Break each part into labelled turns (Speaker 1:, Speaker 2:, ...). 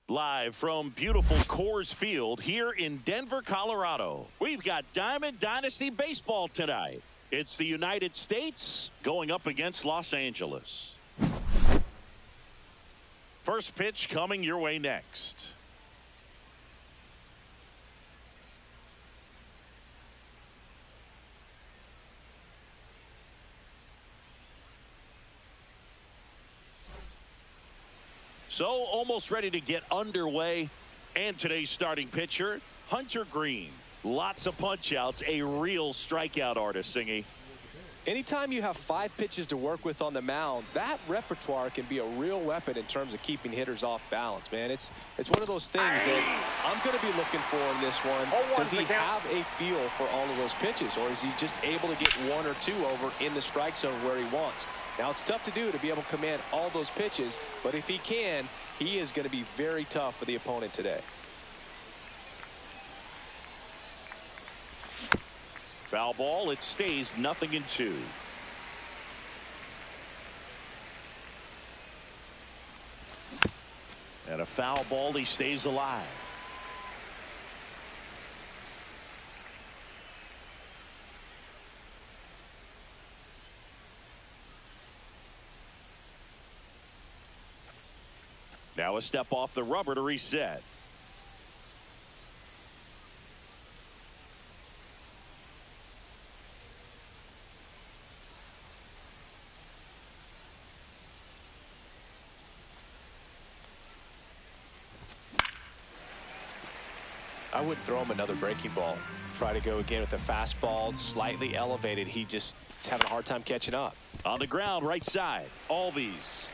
Speaker 1: Live from beautiful Coors Field here in Denver, Colorado. We've got Diamond Dynasty baseball tonight. It's the United States going up against Los Angeles. First pitch coming your way next. So almost ready to get underway. And today's starting pitcher, Hunter Green. Lots of punch outs, a real strikeout artist, Singy.
Speaker 2: Anytime you have 5 pitches to work with on the mound, that repertoire can be a real weapon in terms of keeping hitters off balance, man. It's one of those things that I'm going to be looking for in this one. Does he have a feel for all of those pitches, or is he just able to get 1 or 2 over in the strike zone where he wants? Now, it's tough to do to be able to command all those pitches, but if he can, he is going to be very tough for the opponent today.
Speaker 1: Foul ball. It stays 0-2. And a foul ball. He stays alive. Now a step off the rubber to reset.
Speaker 2: I wouldn't throw him another breaking ball. Try to go again with the fastball, slightly elevated. He just is having a hard time catching up.
Speaker 1: On the ground, right side. Albies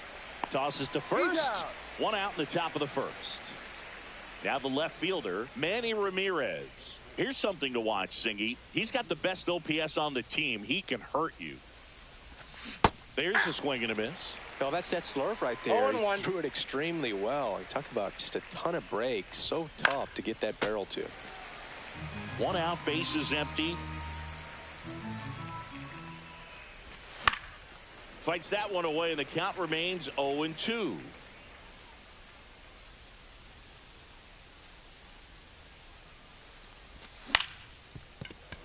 Speaker 1: tosses to first. 1 out in the top of the first. Now the left fielder, Manny Ramirez. Here's something to watch, Singy. He's got the best OPS on the team. He can hurt you. There's a swing and a miss.
Speaker 2: No, that's that slurve right there. He threw it extremely well. You talk about just a ton of breaks. So tough to get that barrel to.
Speaker 1: 1 out, base is empty. Fights that one away, and the count remains 0-2.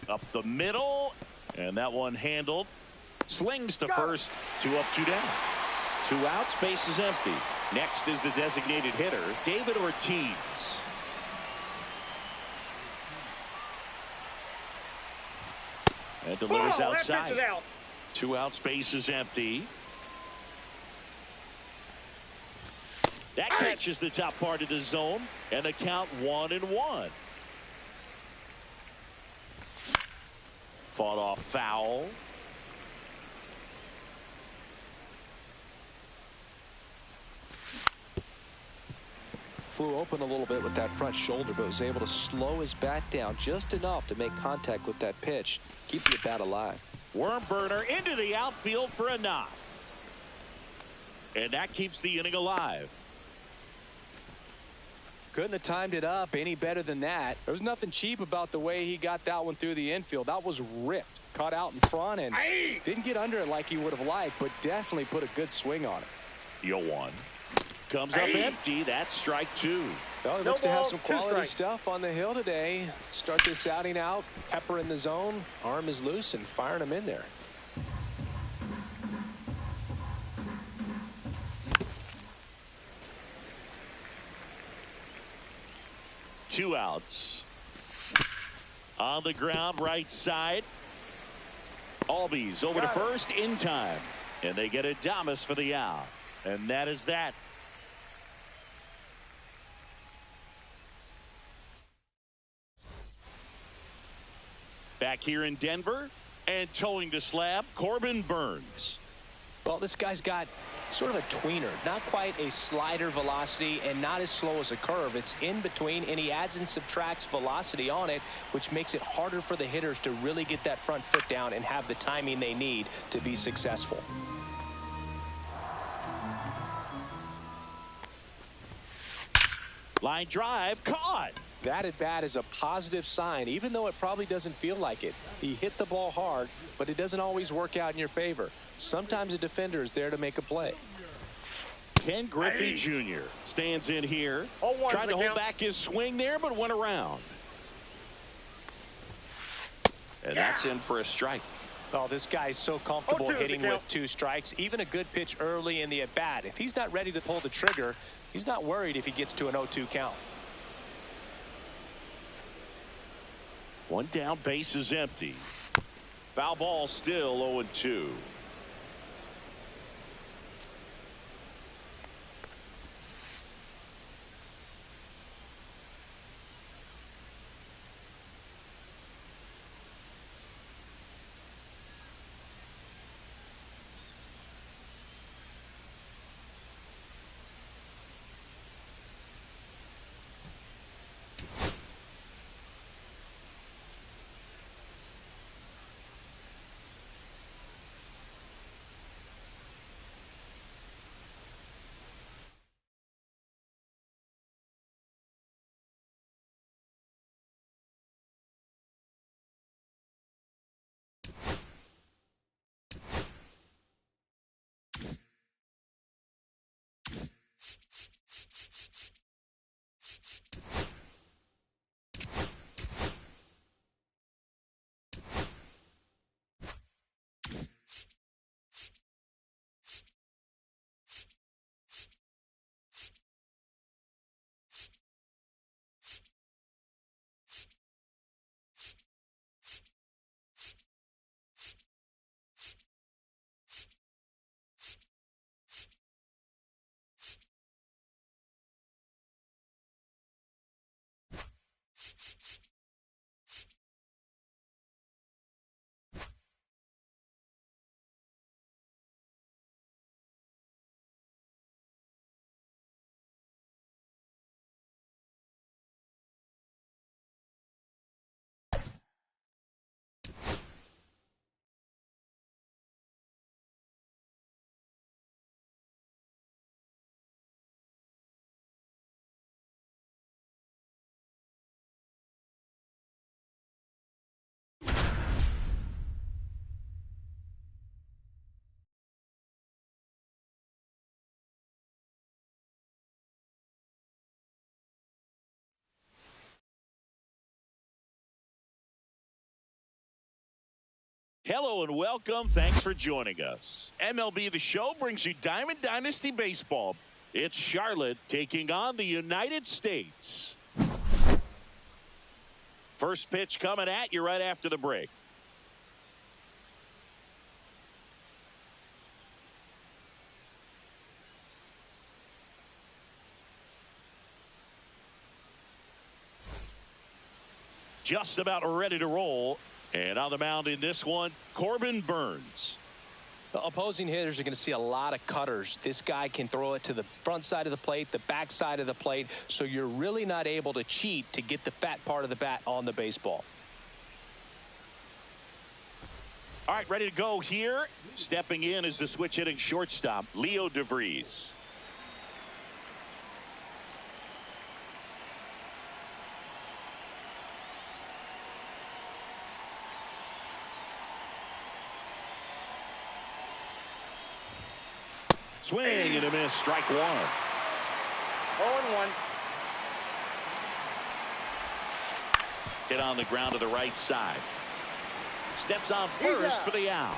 Speaker 1: Up the middle, and that one handled. Slings to first. 2 up, 2 down. 2 outs, base is empty. Next is the designated hitter, David Ortiz. And delivers outside. 2 outs, base is empty. That catches the top part of the zone, and the count 1-1. Fought off foul.
Speaker 2: Flew open a little bit with that front shoulder, but was able to slow his bat down just enough to make contact with that pitch. Keep the bat alive.
Speaker 1: Worm burner into the outfield for a knock. And that keeps the inning alive.
Speaker 2: Couldn't have timed it up any better than that. There was nothing cheap about the way he got that one through the infield. That was ripped. Caught out in front and didn't get under it like he would have liked, but definitely put a good swing on it.
Speaker 1: 0-1. Comes up empty. That's strike 2.
Speaker 2: Well, he looks to have some quality stuff on the hill today. Start this outing out. Pepper in the zone. Arm is loose and firing him in there.
Speaker 1: Two outs. On the ground, right side. Albies over to first in time. And they get Adames for the out. And that is that. Back here in Denver, and towing the slab, Corbin Burns.
Speaker 2: Well, this guy's got sort of a tweener, not quite a slider velocity and not as slow as a curve. It's in between, and he adds and subtracts velocity on it, which makes it harder for the hitters to really get that front foot down and have the timing they need to be successful.
Speaker 1: Line drive, caught.
Speaker 2: That at bat is a positive sign, even though it probably doesn't feel like it. He hit the ball hard, but it doesn't always work out in your favor. Sometimes a defender is there to make a play.
Speaker 1: Ken Griffey Jr. stands in here. Tried to hold back his swing there, but went around. And that's in for a strike.
Speaker 2: Oh, this guy's so comfortable hitting with 2 strikes. Even a good pitch early in the at-bat. If he's not ready to pull the trigger, he's not worried if he gets to an 0-2 count.
Speaker 1: 1 down, base is empty. Foul ball, still 0-2. Hello and welcome. Thanks for joining us. MLB The Show brings you Diamond Dynasty Baseball. It's Charlotte taking on the United States. First pitch coming at you right after the break. Just about ready to roll. And on the mound in this one, Corbin Burns.
Speaker 2: The opposing hitters are going to see a lot of cutters. This guy can throw it to the front side of the plate, the back side of the plate, so you're really not able to cheat to get the fat part of the bat on the baseball.
Speaker 1: All right, ready to go here. Stepping in is the switch hitting shortstop, Leo DeVries. Swing and a miss, strike 1.
Speaker 3: 0-1.
Speaker 1: Hit on the ground to the right side. Steps on first for the out.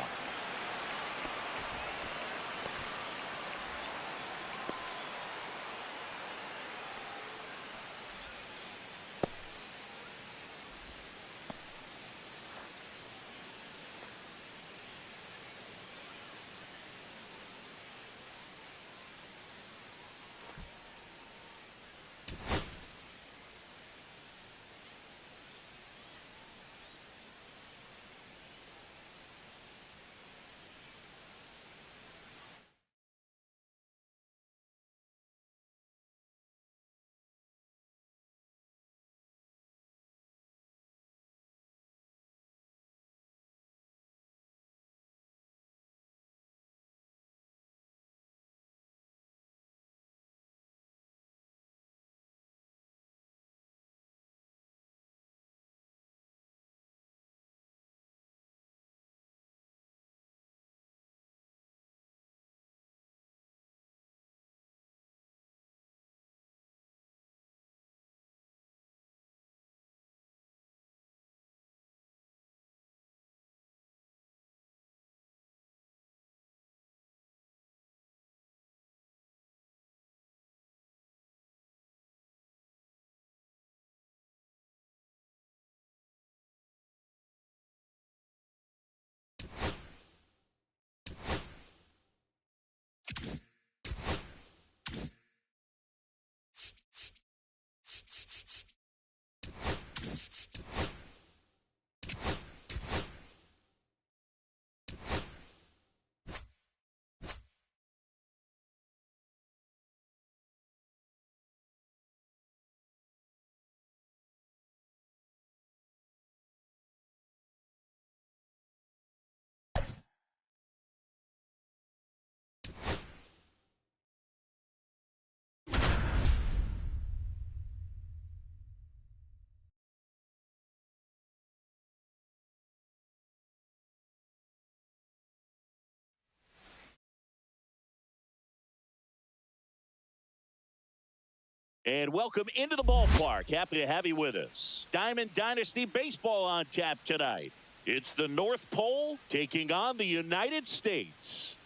Speaker 1: And welcome into the ballpark. Happy to have you with us. Diamond Dynasty Baseball on tap tonight. It's the North Pole taking on the United States.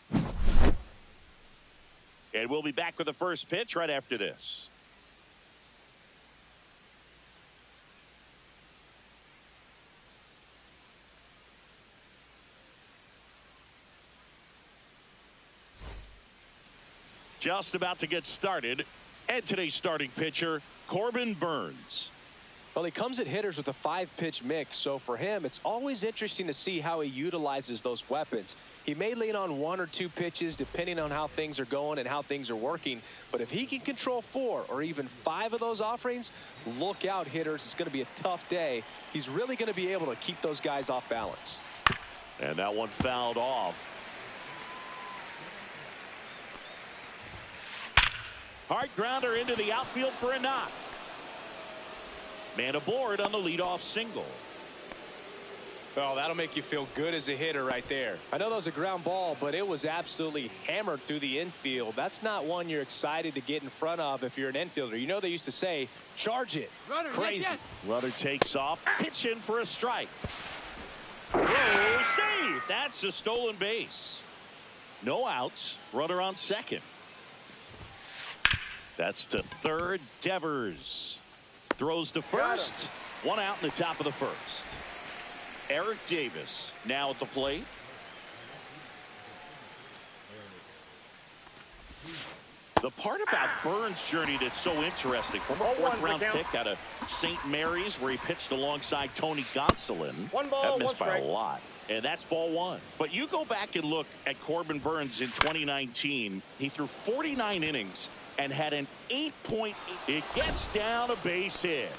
Speaker 1: And we'll be back with the first pitch right after this. Just about to get started. And today's starting pitcher, Corbin Burnes.
Speaker 2: Well, he comes at hitters with a 5-pitch mix, so for him, it's always interesting to see how he utilizes those weapons. He may lean on 1 or 2 pitches depending on how things are going and how things are working, but if he can control 4 or even 5 of those offerings, look out, hitters. It's going to be a tough day. He's really going to be able to keep those guys off balance.
Speaker 1: And that one fouled off. Hard grounder into the outfield for a knock. Man aboard on the leadoff single.
Speaker 2: Well, that'll make you feel good as a hitter right there. I know that was a ground ball, but it was absolutely hammered through the infield. That's not one you're excited to get in front of if you're an infielder. You know they used to say, charge it.
Speaker 3: Runner,
Speaker 2: crazy.
Speaker 3: yes, yes.
Speaker 1: Runner takes off, pitch in for a strike. Throw, save. That's a stolen base. No outs. Runner on second. That's to third. Devers throws to first. 1 out in the top of the first. Eric Davis now at the plate. The part about Burnes' journey that's so interesting, from a 4th-round pick out of St. Mary's, where he pitched alongside Tony Gonsolin.
Speaker 3: One ball,
Speaker 1: that missed
Speaker 3: one
Speaker 1: by
Speaker 3: strike.
Speaker 1: a lot. And that's ball 1. But you go back and look at Corbin Burnes in 2019. He threw 49 innings and had an 8.8. It gets down a base hit.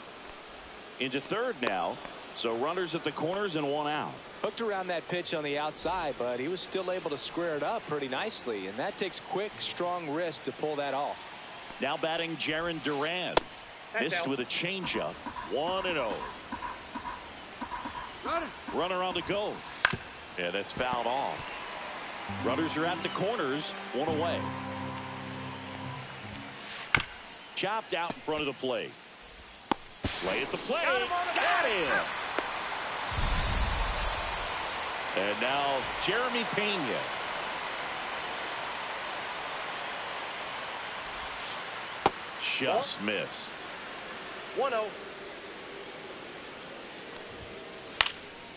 Speaker 1: Into third now. So runners at the corners and 1 out.
Speaker 2: Hooked around that pitch on the outside, but he was still able to square it up pretty nicely. And that takes quick, strong wrist to pull that off.
Speaker 1: Now batting Jaron Duran. Missed with a changeup. 1-0. Runner on the go. Yeah, that's fouled off. Runners are at the corners. 1 away. Chopped out in front of the plate. Play at the plate. Got him. And now Jeremy Pena. Just missed.
Speaker 3: 1-0.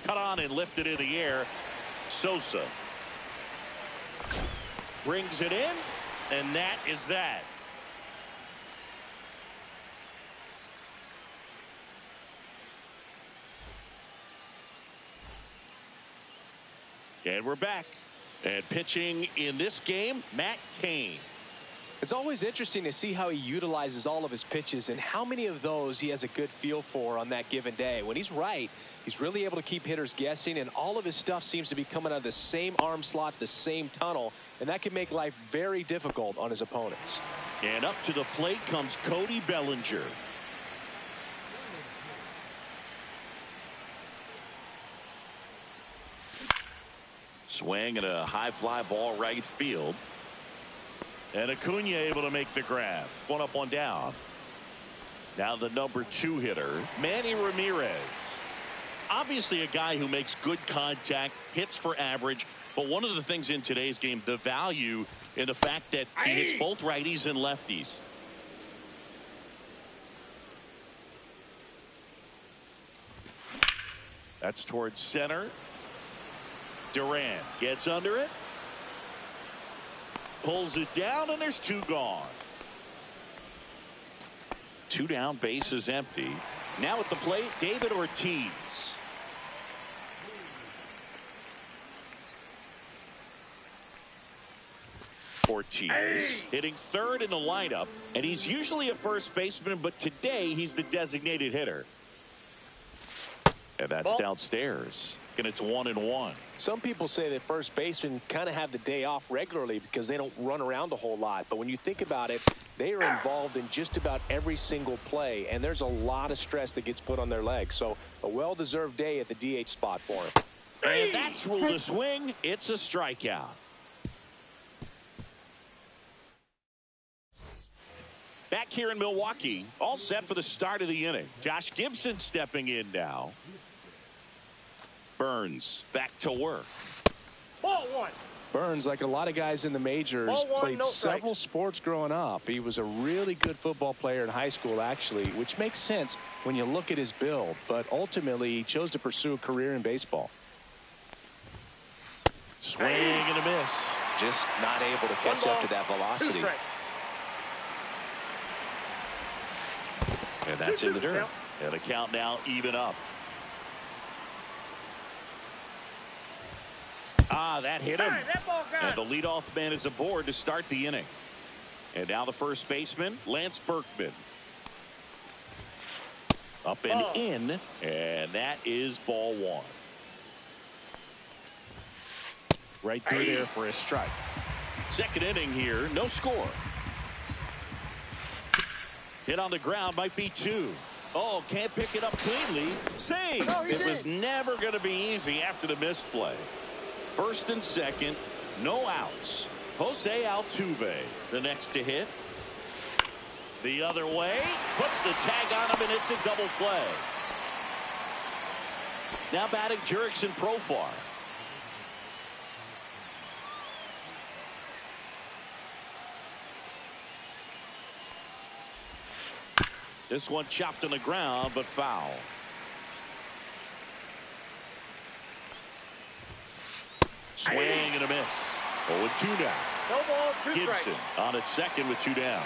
Speaker 1: Cut on and lifted in the air. Sosa brings it in, and that is that. And we're back. And pitching in this game, Matt Cain.
Speaker 2: It's always interesting to see how he utilizes all of his pitches and how many of those he has a good feel for on that given day. When he's right, he's really able to keep hitters guessing, and all of his stuff seems to be coming out of the same arm slot, the same tunnel, and that can make life very difficult on his opponents.
Speaker 1: And up to the plate comes Cody Bellinger. Swing and a high fly ball right field. And Acuna able to make the grab. 1 up, 1 down. Now the number 2 hitter, Manny Ramirez. Obviously a guy who makes good contact, hits for average. But one of the things in today's game, the value in the fact that he hits both righties and lefties. That's towards center. Duran gets under it. Pulls it down, and there's 2 gone. 2 down, base is empty. Now at the plate, David Ortiz. Ortiz hitting third in the lineup, and he's usually a first baseman, but today he's the designated hitter. And that's downstairs. And it's 1-1.
Speaker 2: Some people say that first basemen kind of have the day off regularly because they don't run around a whole lot. But when you think about it, they are involved in just about every single play, and there's a lot of stress that gets put on their legs. So a well-deserved day at the DH spot for him.
Speaker 1: And that's ruled a swing. It's a strikeout. Back here in Milwaukee, all set for the start of the inning. Josh Gibson stepping in now. Burns back to work.
Speaker 3: Ball one.
Speaker 2: Burns, like a lot of guys in the majors,
Speaker 3: Ball one,
Speaker 2: played
Speaker 3: no strike.
Speaker 2: several sports growing up. He was a really good football player in high school, actually, which makes sense when you look at his build. But ultimately, he chose to pursue a career in baseball.
Speaker 1: Swing and a miss.
Speaker 2: Just not able to catch up to that velocity.
Speaker 1: And that's in the dirt. And the count now even up. That hit him. And the leadoff man is aboard to start the inning. And now the first baseman, Lance Berkman. Up and in. And that is ball one. Right through there for a strike. Second inning here, no score. Hit on the ground, might be two. Oh, can't pick it up cleanly. Save. It was never going to be easy after the misplay. First and second, no outs. Jose Altuve, the next to hit. The other way, puts the tag on him, and it's a double play. Now batting Jurickson Profar. This one chopped on the ground, but foul. Swing and a miss. 0-2 now.
Speaker 3: No ball, two
Speaker 1: Gibson
Speaker 3: strikes.
Speaker 1: on its second with two down.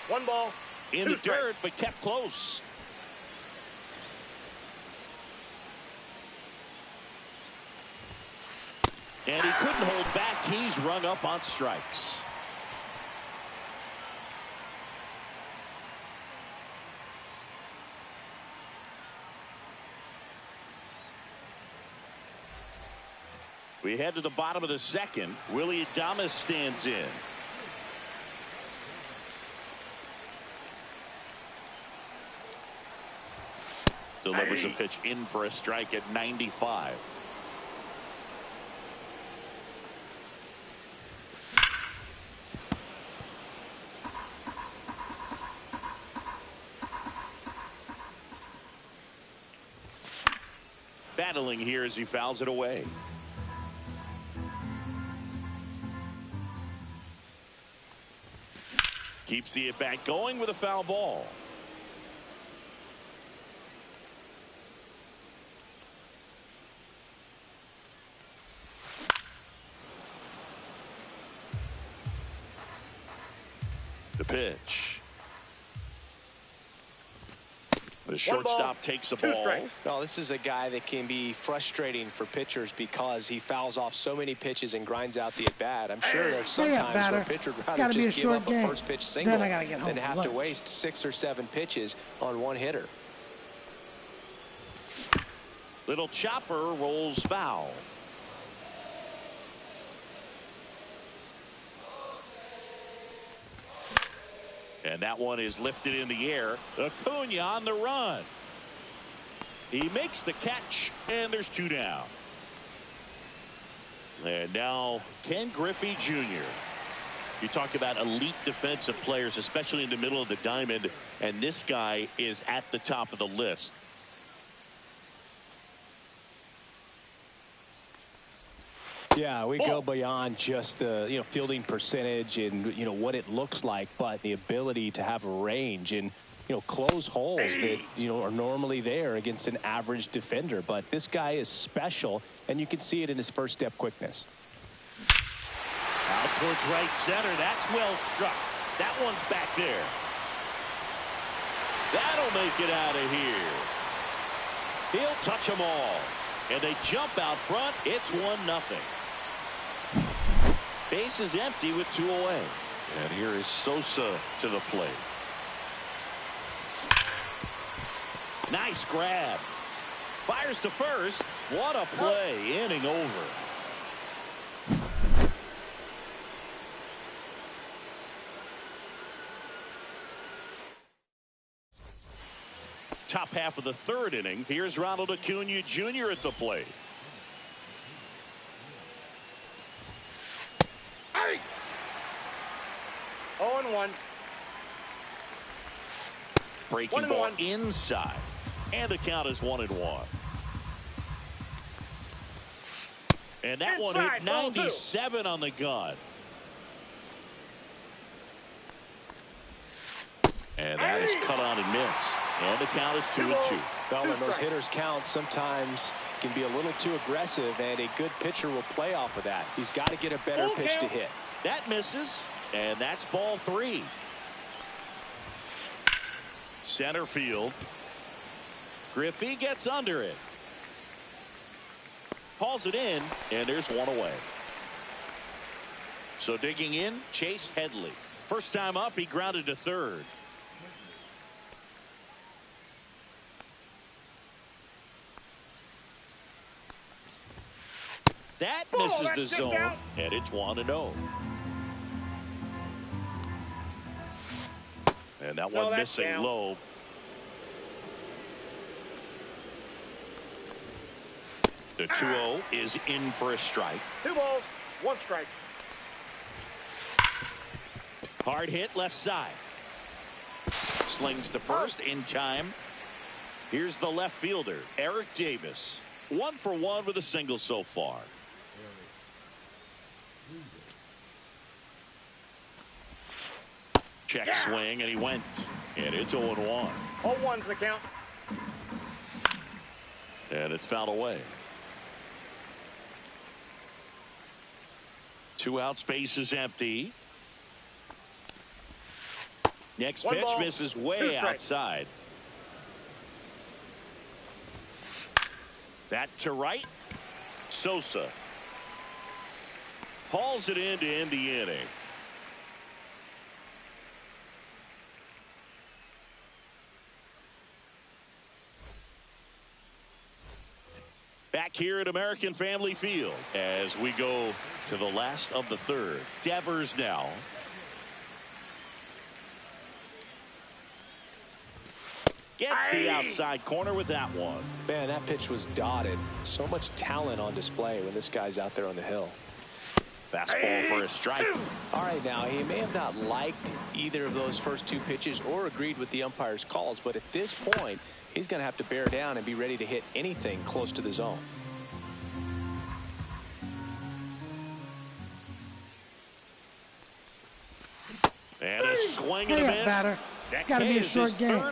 Speaker 3: One ball,
Speaker 1: In the dirt, but kept close. And he couldn't hold back. He's rung up on strikes. We head to the bottom of the second. Willie Adames stands in. Delivers a pitch in for a strike at 95. Battling here as he fouls it away. Keeps the at-bat going with a foul ball. The pitch. The shortstop takes the ball.
Speaker 2: Well, this is a guy that can be frustrating for pitchers because he fouls off so many pitches and grinds out the at-bat. I'm sure there's some times where a pitcher would rather just give up a first pitch single than have to waste 6 or 7 pitches on one hitter.
Speaker 1: Little chopper rolls foul. And that one is lifted in the air. Acuna on the run. He makes the catch, and there's 2 down. And now Ken Griffey Jr. You talk about elite defensive players, especially in the middle of the diamond, and this guy is at the top of the list.
Speaker 2: Yeah, we go beyond just the fielding percentage and what it looks like, but the ability to have a range and close holes that are normally there against an average defender. But this guy is special, and you can see it in his first step quickness.
Speaker 1: Out towards right center. That's well struck. That one's back there. That'll make it out of here. He'll touch them all, and they jump out front. It's 1-0. Base is empty with 2 away. And here is Sosa to the plate. Nice grab. Fires to first. What a play. Inning over. Top half of the 3rd inning. Here's Ronald Acuna Jr. at the plate.
Speaker 3: 1-1.
Speaker 1: Breaking ball inside. And the count is 1-1. And that one hit 97 on the gun. And that is cut on and missed. And the count is 2-2.
Speaker 2: Well, when those hitters count, sometimes can be a little too aggressive, and a good pitcher will play off of that. He's got to get a better pitch to hit.
Speaker 1: That misses, and that's ball 3. Center field. Griffey gets under it. Hauls it in, and there's one away. So digging in, Chase Headley. First time up, he grounded to third. That misses the zone, and it's 1-0. And that one missing low. The 2-0 is in for a strike.
Speaker 3: 2 balls, 1 strike.
Speaker 1: Hard hit left side. Slings to first in time. Here's the left fielder, Eric Davis. 1 for 1 with a single so far. Check swing, and he went. And it's 0-1.
Speaker 3: 0-1's the count.
Speaker 1: And it's fouled away. 2 out, space is empty. Next pitch misses way outside. That to right. Sosa hauls it in to end the inning. Back here at American Family Field as we go to the last of the third. Devers now. Gets the outside corner with that one.
Speaker 2: Man, that pitch was dotted. So much talent on display when this guy's out there on the hill.
Speaker 1: Fastball for a strike.
Speaker 2: All right, now, he may have not liked either of those first 2 pitches or agreed with the umpire's calls, but at this point, he's going to have to bear down and be ready to hit anything close to the zone.
Speaker 1: And a swing and a miss.
Speaker 4: Batter. It's got to be a short game.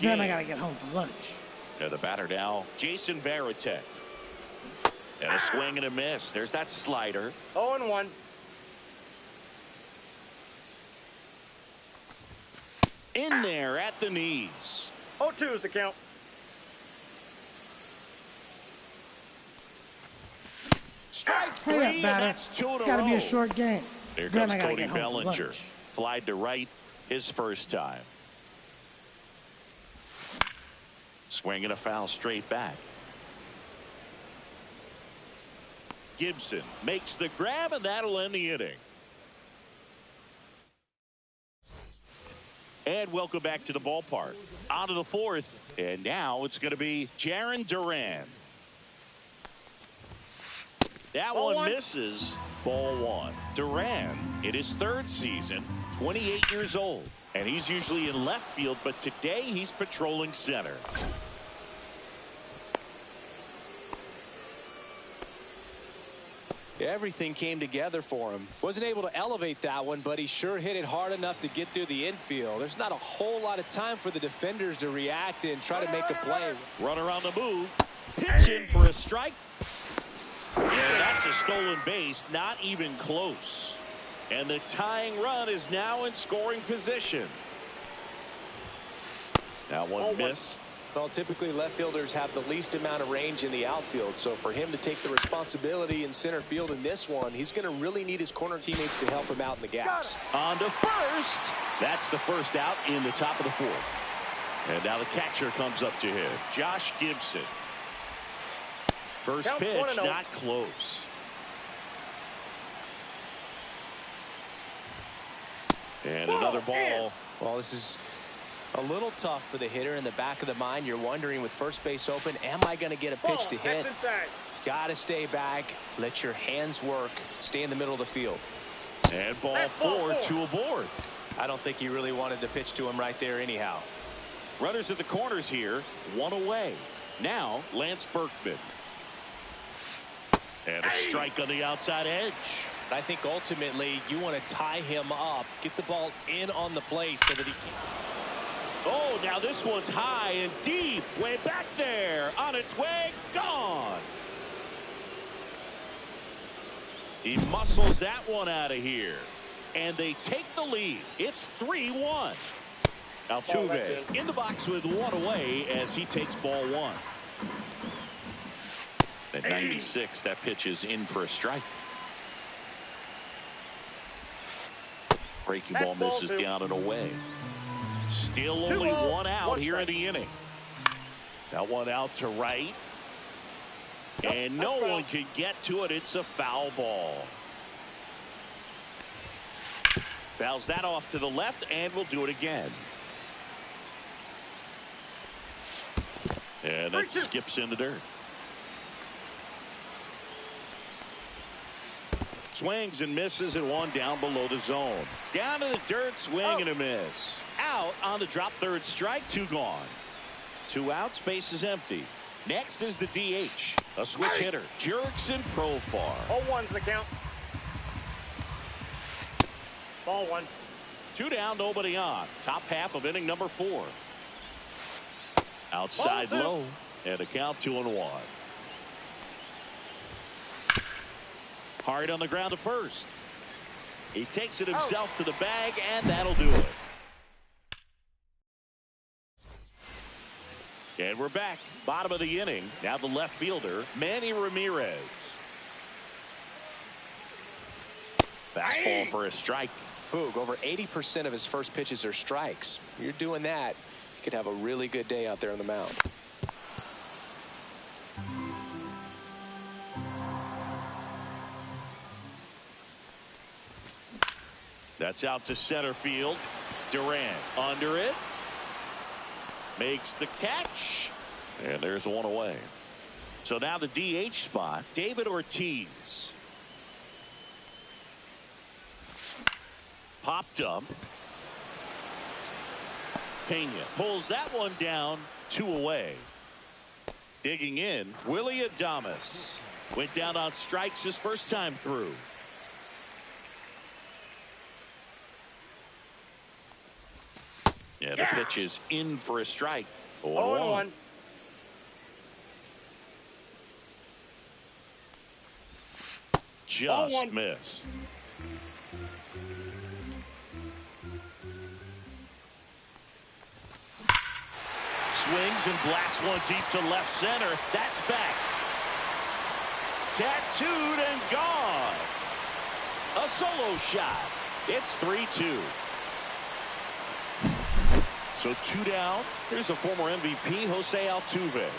Speaker 4: Then I got to get home for lunch.
Speaker 1: And the batter now, Jason Varitek. And a swing and a miss. There's that slider.
Speaker 3: 0-1.
Speaker 1: In there at the knees.
Speaker 3: 0-2 is the count.
Speaker 1: Strike 3, and that's 2 in a row.
Speaker 4: It's got to be a short game.
Speaker 1: Here comes Cody Bellinger. Flied to right his first time. Swing and a foul straight back. Gibson makes the grab, and that'll end the inning. And welcome back to the ballpark. On to the 4th, and now it's going to be Jarren Duran. That one misses. Ball 1. Duran in his 3rd season, 28 years old, and he's usually in left field, but today he's patrolling center.
Speaker 2: Everything came together for him. Wasn't able to elevate that one, but he sure hit it hard enough to get through the infield. There's not a whole lot of time for the defenders to react and try to make a play.
Speaker 1: Runner on the move. Pitch in for a strike. And that's a stolen base, not even close. And the tying run is now in scoring position. That one missed.
Speaker 2: Well, typically left fielders have the least amount of range in the outfield, so for him to take the responsibility in center field in this one, he's going to really need his corner teammates to help him out in the gaps.
Speaker 1: On to first. That's the first out in the top of the 4th. And now the catcher comes up to him, Josh Gibson. First pitch, not close. And another ball.
Speaker 2: Well, this is a little tough for the hitter. In the back of the mind, you're wondering with first base open, am I going to get a pitch to hit? Got to stay back, let your hands work, stay in the middle of the field.
Speaker 1: And ball 4, 2 aboard.
Speaker 2: I don't think he really wanted to pitch to him right there anyhow.
Speaker 1: Runners at the corners here, one away. Now Lance Berkman. And a strike on the outside edge.
Speaker 2: I think ultimately you want to tie him up, get the ball in on the plate so that he can.
Speaker 1: Oh, now this one's high and deep, way back there, on its way, gone. He muscles that one out of here, and they take the lead. It's 3-1. Altuve in the box with one away as he takes ball one. At 96, that pitch is in for a strike. Breaking ball misses down and away. Still only one out here in the inning. That one out to right. And no one can get to it. It's a foul ball. Fouls that off to the left, and we'll do it again. And that skips in the dirt. Swings and misses, and one down below the zone. Down to the dirt, swing and a miss. Out on the drop, third strike, two gone. 2 outs, base is empty. Next is the DH, a switch hitter, Jurickson Profar.
Speaker 3: 0-1's the count. Ball one.
Speaker 1: 2 down, nobody on. Top half of inning number 4. Outside low, and a count 2-1. Hard on the ground to first. He takes it himself to the bag, and that'll do it. And we're back. Bottom of the inning. Now the left fielder, Manny Ramirez. Fastball for a strike.
Speaker 2: Boog, over 80% of his first pitches are strikes. You're doing that, you could have a really good day out there on the mound.
Speaker 1: That's out to center field. Durant under it. Makes the catch. And there's one away. So now the DH spot, David Ortiz. Popped up. Pena pulls that one down, 2 away. Digging in, Willie Adames. Went down on strikes his first time through. Yeah, the pitch is in for a strike.
Speaker 3: 0-1.
Speaker 1: Just missed. Swings and blasts one deep to left center. That's back. Tattooed and gone. A solo shot. It's 3-2. So 2 down. Here's the former MVP, Jose Altuve.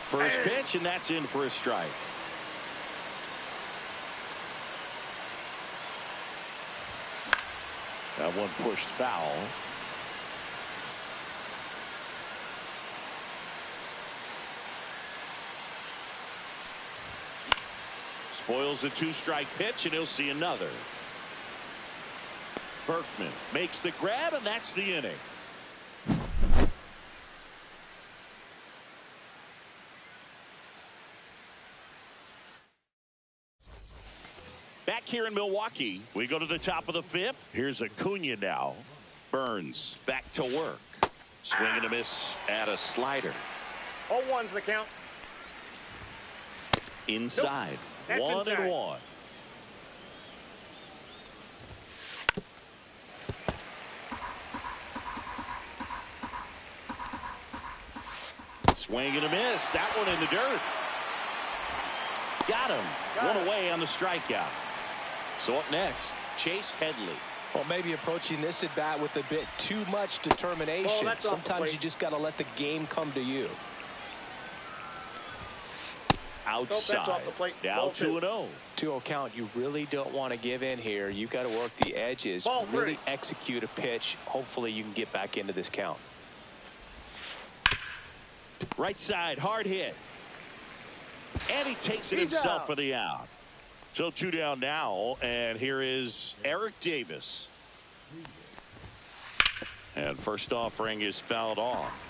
Speaker 1: First pitch, and that's in for a strike. That one pushed foul. Spoils the 2-strike pitch, and he'll see another. Berkman makes the grab, and that's the inning. Back here in Milwaukee, we go to the top of the 5th. Here's Acuna now. Burns back to work. Swing and a miss at a slider.
Speaker 3: 0-1's the count.
Speaker 1: Inside.
Speaker 3: Nope.
Speaker 1: 1-1. Swing and a miss. That one in the dirt. Got him. One away on the strikeout. So up next, Chase Headley.
Speaker 2: Well, maybe approaching this at bat with a bit too much determination. Sometimes you just got to let the game come to you.
Speaker 1: Outside. Now 2-0.
Speaker 2: 2-0 count. You really don't want to give in here. You got to work the edges. Really execute a pitch. Hopefully you can get back into this count.
Speaker 1: Right side, hard hit. And he takes it himself for the out. So 2 down now, and here is Eric Davis. And first offering is fouled off.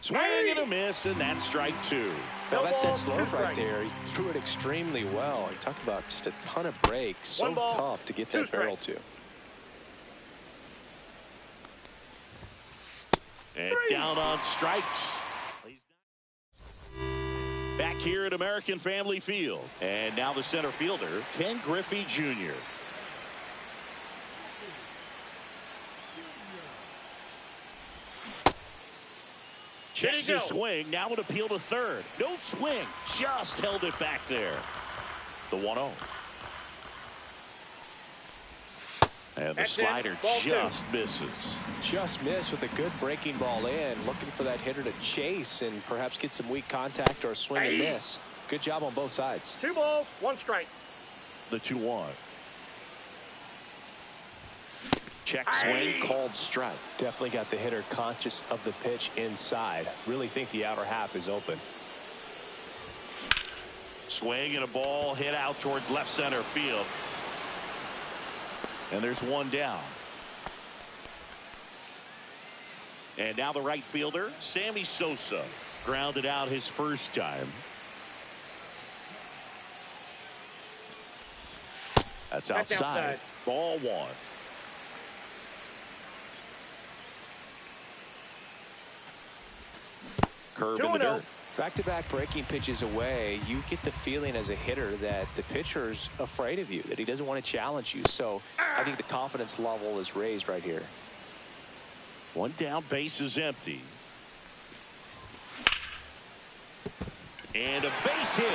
Speaker 1: Swing and a miss, and that's strike 2.
Speaker 2: Well, that's that slope right there. He threw it extremely well. He talked about just a ton of breaks. So tough to get that barrel to.
Speaker 1: And down on strikes. Back here at American Family Field. And now the center fielder, Ken Griffey Jr. Checks his swing. Now an appeal to third. No swing. Just held it back there. The 1-0. And the slider just misses.
Speaker 2: Just missed with a good breaking ball in. Looking for that hitter to chase and perhaps get some weak contact or a swing and miss. Good job on both sides.
Speaker 3: 2 balls, 1 strike.
Speaker 1: The 2-1. Check swing, called strike.
Speaker 2: Definitely got the hitter conscious of the pitch inside. Really think the outer half is open.
Speaker 1: Swing and a ball hit out towards left center field. And there's 1 down. And now the right fielder, Sammy Sosa, grounded out his first time. That's outside. Ball 1. Curve in the dirt.
Speaker 2: Back-to-back breaking pitches away, you get the feeling as a hitter that the pitcher's afraid of you, that he doesn't want to challenge you. So I think the confidence level is raised right here.
Speaker 1: 1 down, base is empty. And a base hit.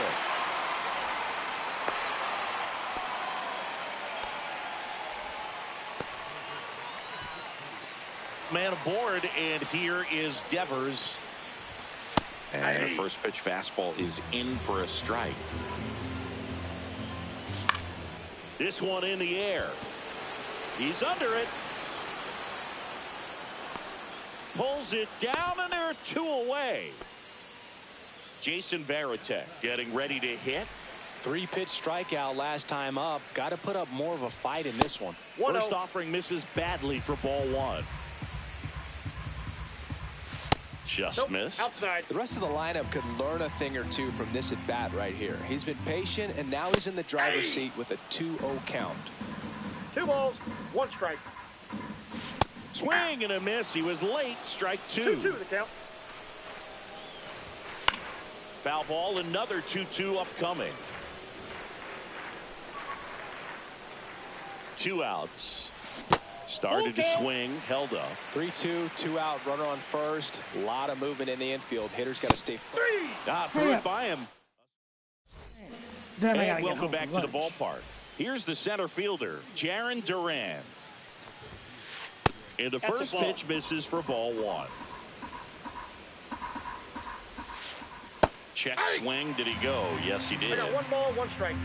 Speaker 1: Man aboard, and here is Devers. And the first pitch fastball is in for a strike. This one in the air. He's under it. Pulls it down, and there are 2 away. Jason Varitek getting ready to hit.
Speaker 2: 3-pitch strikeout last time up. Got to put up more of a fight in this one.
Speaker 1: First offering misses badly for ball 1. Just missed.
Speaker 3: Outside.
Speaker 2: The rest of the lineup could learn a thing or two from this at bat right here. He's been patient, and now he's in the driver's seat with a 2-0 count.
Speaker 3: 2 balls, 1 strike.
Speaker 1: Swing and a miss. He was late. Strike 2.
Speaker 3: 2-2 the count.
Speaker 1: Foul ball. Another 2-2 upcoming. 2 outs. Started to swing, held up.
Speaker 2: 3-2, 2 out, runner on first. A lot of movement in the infield. Hitter's got to stay.
Speaker 1: Threw it by him.
Speaker 4: Then
Speaker 1: and welcome back to the ballpark. Here's the center fielder, Jarren Duran. And the first pitch misses for ball 1. Check swing. Did he go? Yes, he did.
Speaker 3: I got 1 ball, 1 strike.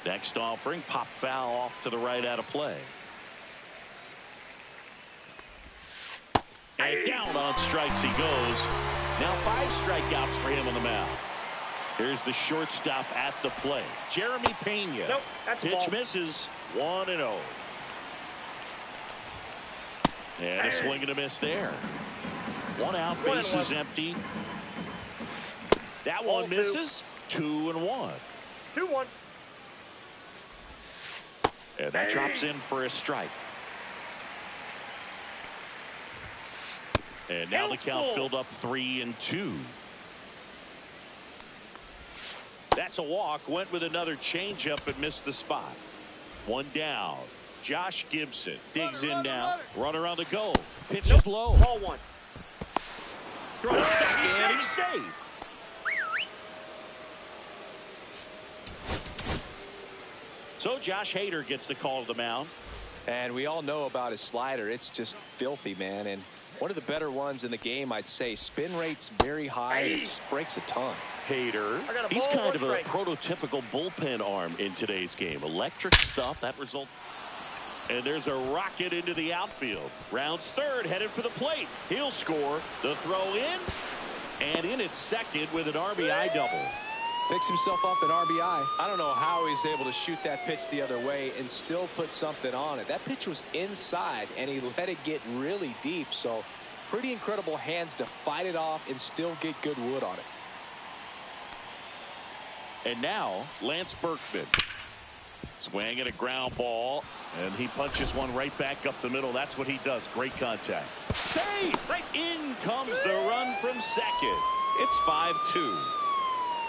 Speaker 1: Next offering, pop foul off to the right out of play. And down on strikes he goes. Now 5 strikeouts for him on the mound. Here's the shortstop at the plate, Jeremy Pena.
Speaker 3: Nope, that's
Speaker 1: pitch misses. 1-0. And a swing and a miss there. 1 out, base is empty. That one misses. 2-1.
Speaker 3: 2-1.
Speaker 1: And that drops in for a strike. And now the count filled up 3-2. That's a walk. Went with another changeup and missed the spot. 1 down. Josh Gibson digs in now. Runner on the go. Pitch is low.
Speaker 3: Ball 1.
Speaker 1: Throw to second, and he's safe. So Josh Hader gets the call to the mound.
Speaker 2: And we all know about his slider. It's just filthy, man. And one of the better ones in the game, I'd say. Spin rate's very high. It just breaks a ton.
Speaker 1: Hader, he's kind of a prototypical bullpen arm in today's game. Electric stuff. That result. And there's a rocket into the outfield. Rounds third, headed for the plate. He'll score. The throw in. And in at second with an RBI double.
Speaker 2: Picks himself up an RBI. I don't know how he's able to shoot that pitch the other way and still put something on it. That pitch was inside, and he let it get really deep. So pretty incredible hands to fight it off and still get good wood on it.
Speaker 1: And now, Lance Berkman. Swinging a ground ball, and he punches one right back up the middle. That's what he does. Great contact. Safe! Right in comes the run from second. It's 5-2.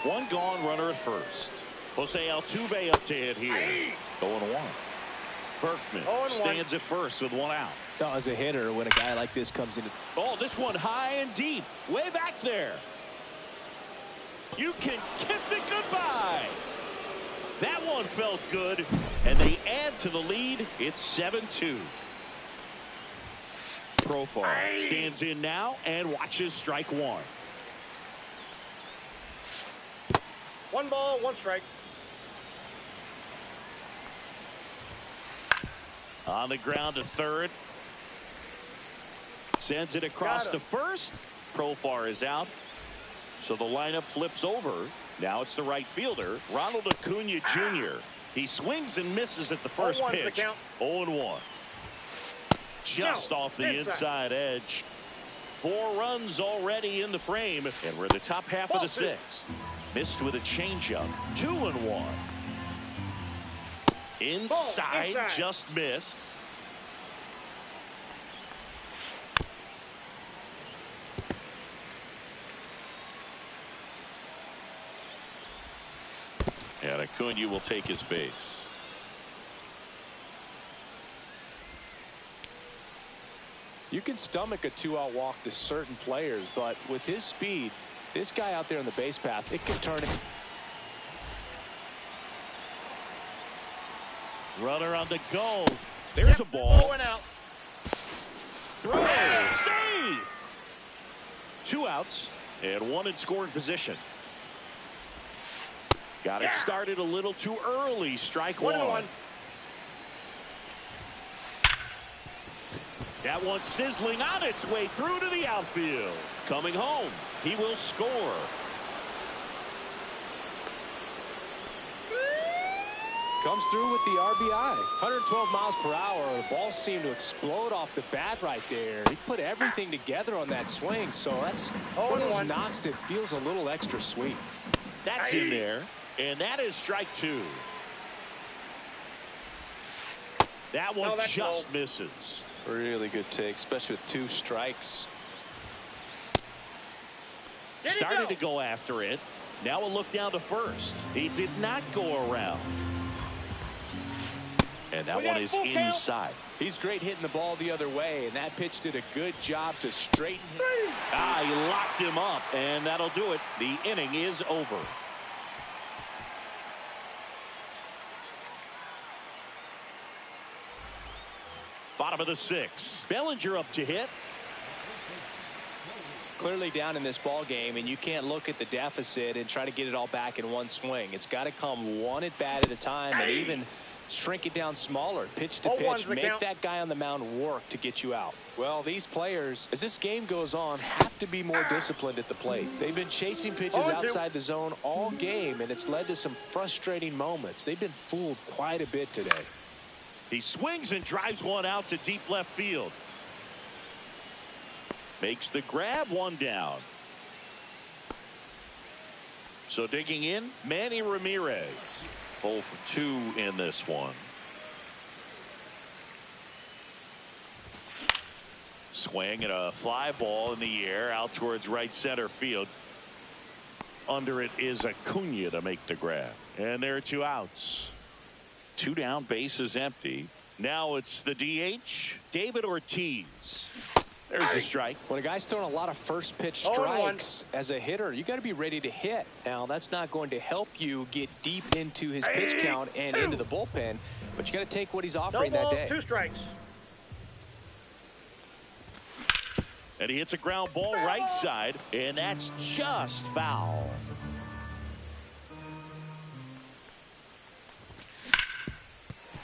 Speaker 1: One gone, runner at first. Jose Altuve up to hit here. 0-1. Berkman stands at first with one out.
Speaker 2: Now, as a hitter, when a guy like this comes into...
Speaker 1: Oh, this one high and deep. Way back there. You can kiss it goodbye. That one felt good, and they add to the lead. It's 7-2. Profar stands in now and watches strike one.
Speaker 3: 1 ball, 1 strike.
Speaker 1: On the ground to third. Sends it across to first. Profar is out. So the lineup flips over. Now it's the right fielder, Ronald Acuna Jr. He swings and misses at the first pitch. 0-1. Just off the inside edge. 4 runs already in the frame, and we're in the top half of the 6th. Missed with a changeup. 2-1. Inside, just missed. And Acuna will take his base.
Speaker 2: You can stomach a 2-out walk to certain players, but with his speed, this guy out there on the base pass, it can turn it.
Speaker 1: Runner on the go. There's a ball.
Speaker 3: Going out.
Speaker 1: Throw. Save. 2 outs and 1 in scoring position. Got it started a little too early. Strike 1. That one sizzling on its way through to the outfield. Coming home. He will score.
Speaker 2: Comes through with the RBI. 112 miles per hour. The ball seemed to explode off the bat right there. He put everything together on that swing, so that's one of those knocks that feels a little extra sweet.
Speaker 1: That's in there. And that is strike 2. That one just misses.
Speaker 2: Really good take, especially with 2 strikes.
Speaker 1: Started to go after it. Now a look down to first. He did not go around. And that one is inside.
Speaker 2: He's great hitting the ball the other way, and that pitch did a good job to straighten him.
Speaker 1: He locked him up, and that'll do it. The inning is over. Bottom of the 6th. Bellinger up to hit.
Speaker 2: Clearly down in this ball game, and you can't look at the deficit and try to get it all back in one swing. It's got to come one at bat at a time, and even shrink it down smaller, pitch to pitch, make that guy on the mound work to get you out. Well, these players, as this game goes on, have to be more disciplined at the plate. They've been chasing pitches outside the zone all game, and it's led to some frustrating moments. They've been fooled quite a bit today.
Speaker 1: He swings and drives one out to deep left field. Makes the grab, 1 down. So digging in, Manny Ramirez. 0 for 2 in this one. Swing and a fly ball in the air out towards right center field. Under it is Acuna to make the grab. And there are 2 outs. 2 down, bases empty. Now it's the DH, David Ortiz. There's a strike.
Speaker 2: When a guy's throwing a lot of first pitch strikes as a hitter, you got to be ready to hit. Now, that's not going to help you get deep into his pitch count and into the bullpen, but you got to take what he's offering that day.
Speaker 3: 2 strikes.
Speaker 1: And he hits a ground ball right side, and that's just foul.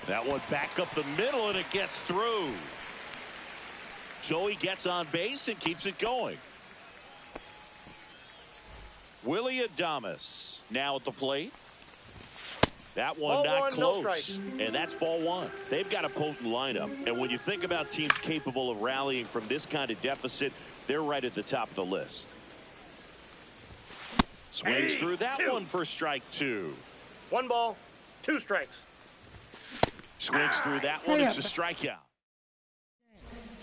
Speaker 1: That one back up the middle, and it gets through. So he gets on base and keeps it going. Willie Adames now at the plate. That one not close, and that's ball one. They've got a potent lineup, and when you think about teams capable of rallying from this kind of deficit, they're right at the top of the list. Swings through that one for strike two.
Speaker 3: 1 ball, 2 strikes.
Speaker 1: Swings through that one. It's a strikeout.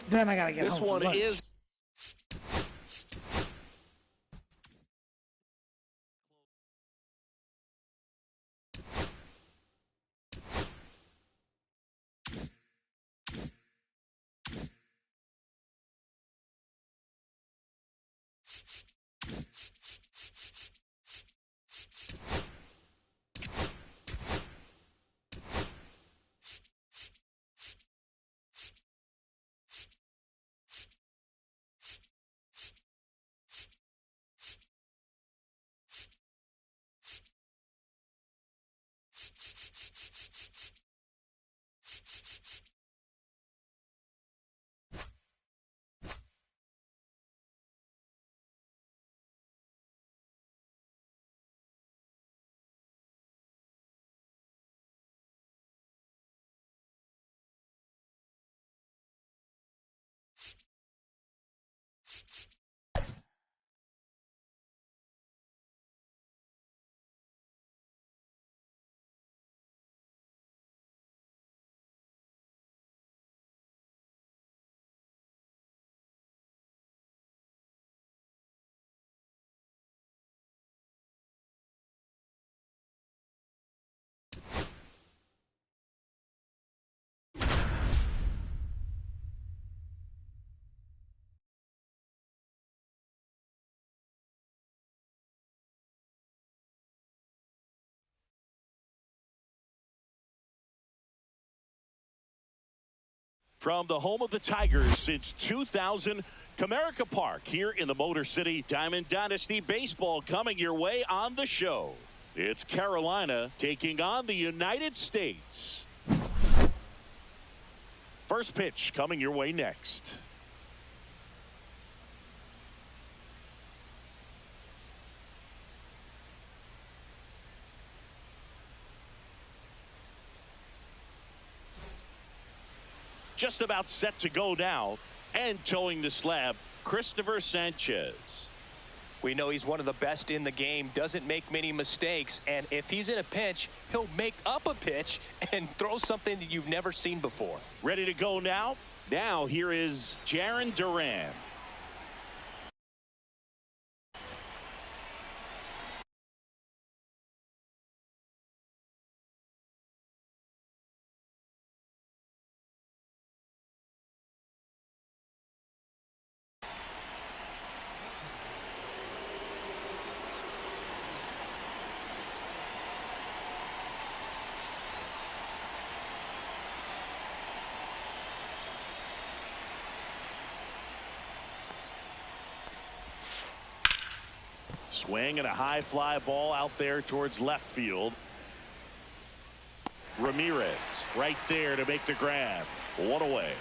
Speaker 4: Then I gotta get
Speaker 1: this
Speaker 4: home.
Speaker 1: This one is. From the home of the Tigers since 2000, Comerica Park here in the Motor City. Diamond Dynasty Baseball coming your way on the show. It's Carolina taking on the United States. First pitch coming your way next. Just about set to go now, and towing the slab, Christopher Sanchez.
Speaker 2: We know he's one of the best in the game, doesn't make many mistakes, and if he's in a pinch, he'll make up a pitch and throw something that you've never seen before.
Speaker 1: Ready to go now? Now here is Jarren Duran. Swing and a high fly ball out there towards left field. Ramirez right there to make the grab. One away.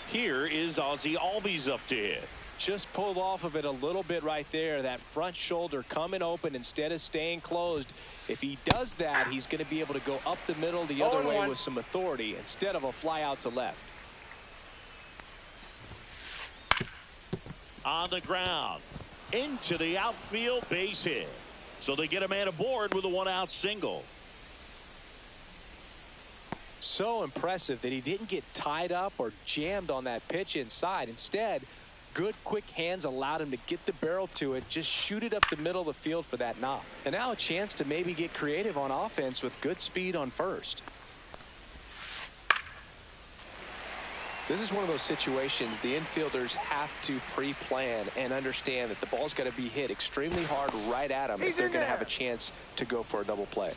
Speaker 1: Here is Ozzie Albies up to hit.
Speaker 2: Just pulled off of it a little bit right there. That front shoulder coming open instead of staying closed. If he does that, he's going to be able to go up the middle the other way with some authority instead of a fly out to left.
Speaker 1: On the ground. Into the outfield, base hit. So they get a man aboard with a 1-out single.
Speaker 2: So impressive that he didn't get tied up or jammed on that pitch inside. Instead, good quick hands allowed him to get the barrel to it, just shoot it up the middle of the field for that knock. And now a chance to maybe get creative on offense with good speed on first. This is one of those situations the infielders have to pre-plan and understand that the ball's got to be hit extremely hard right at them if they're going to have a chance to go for a double play.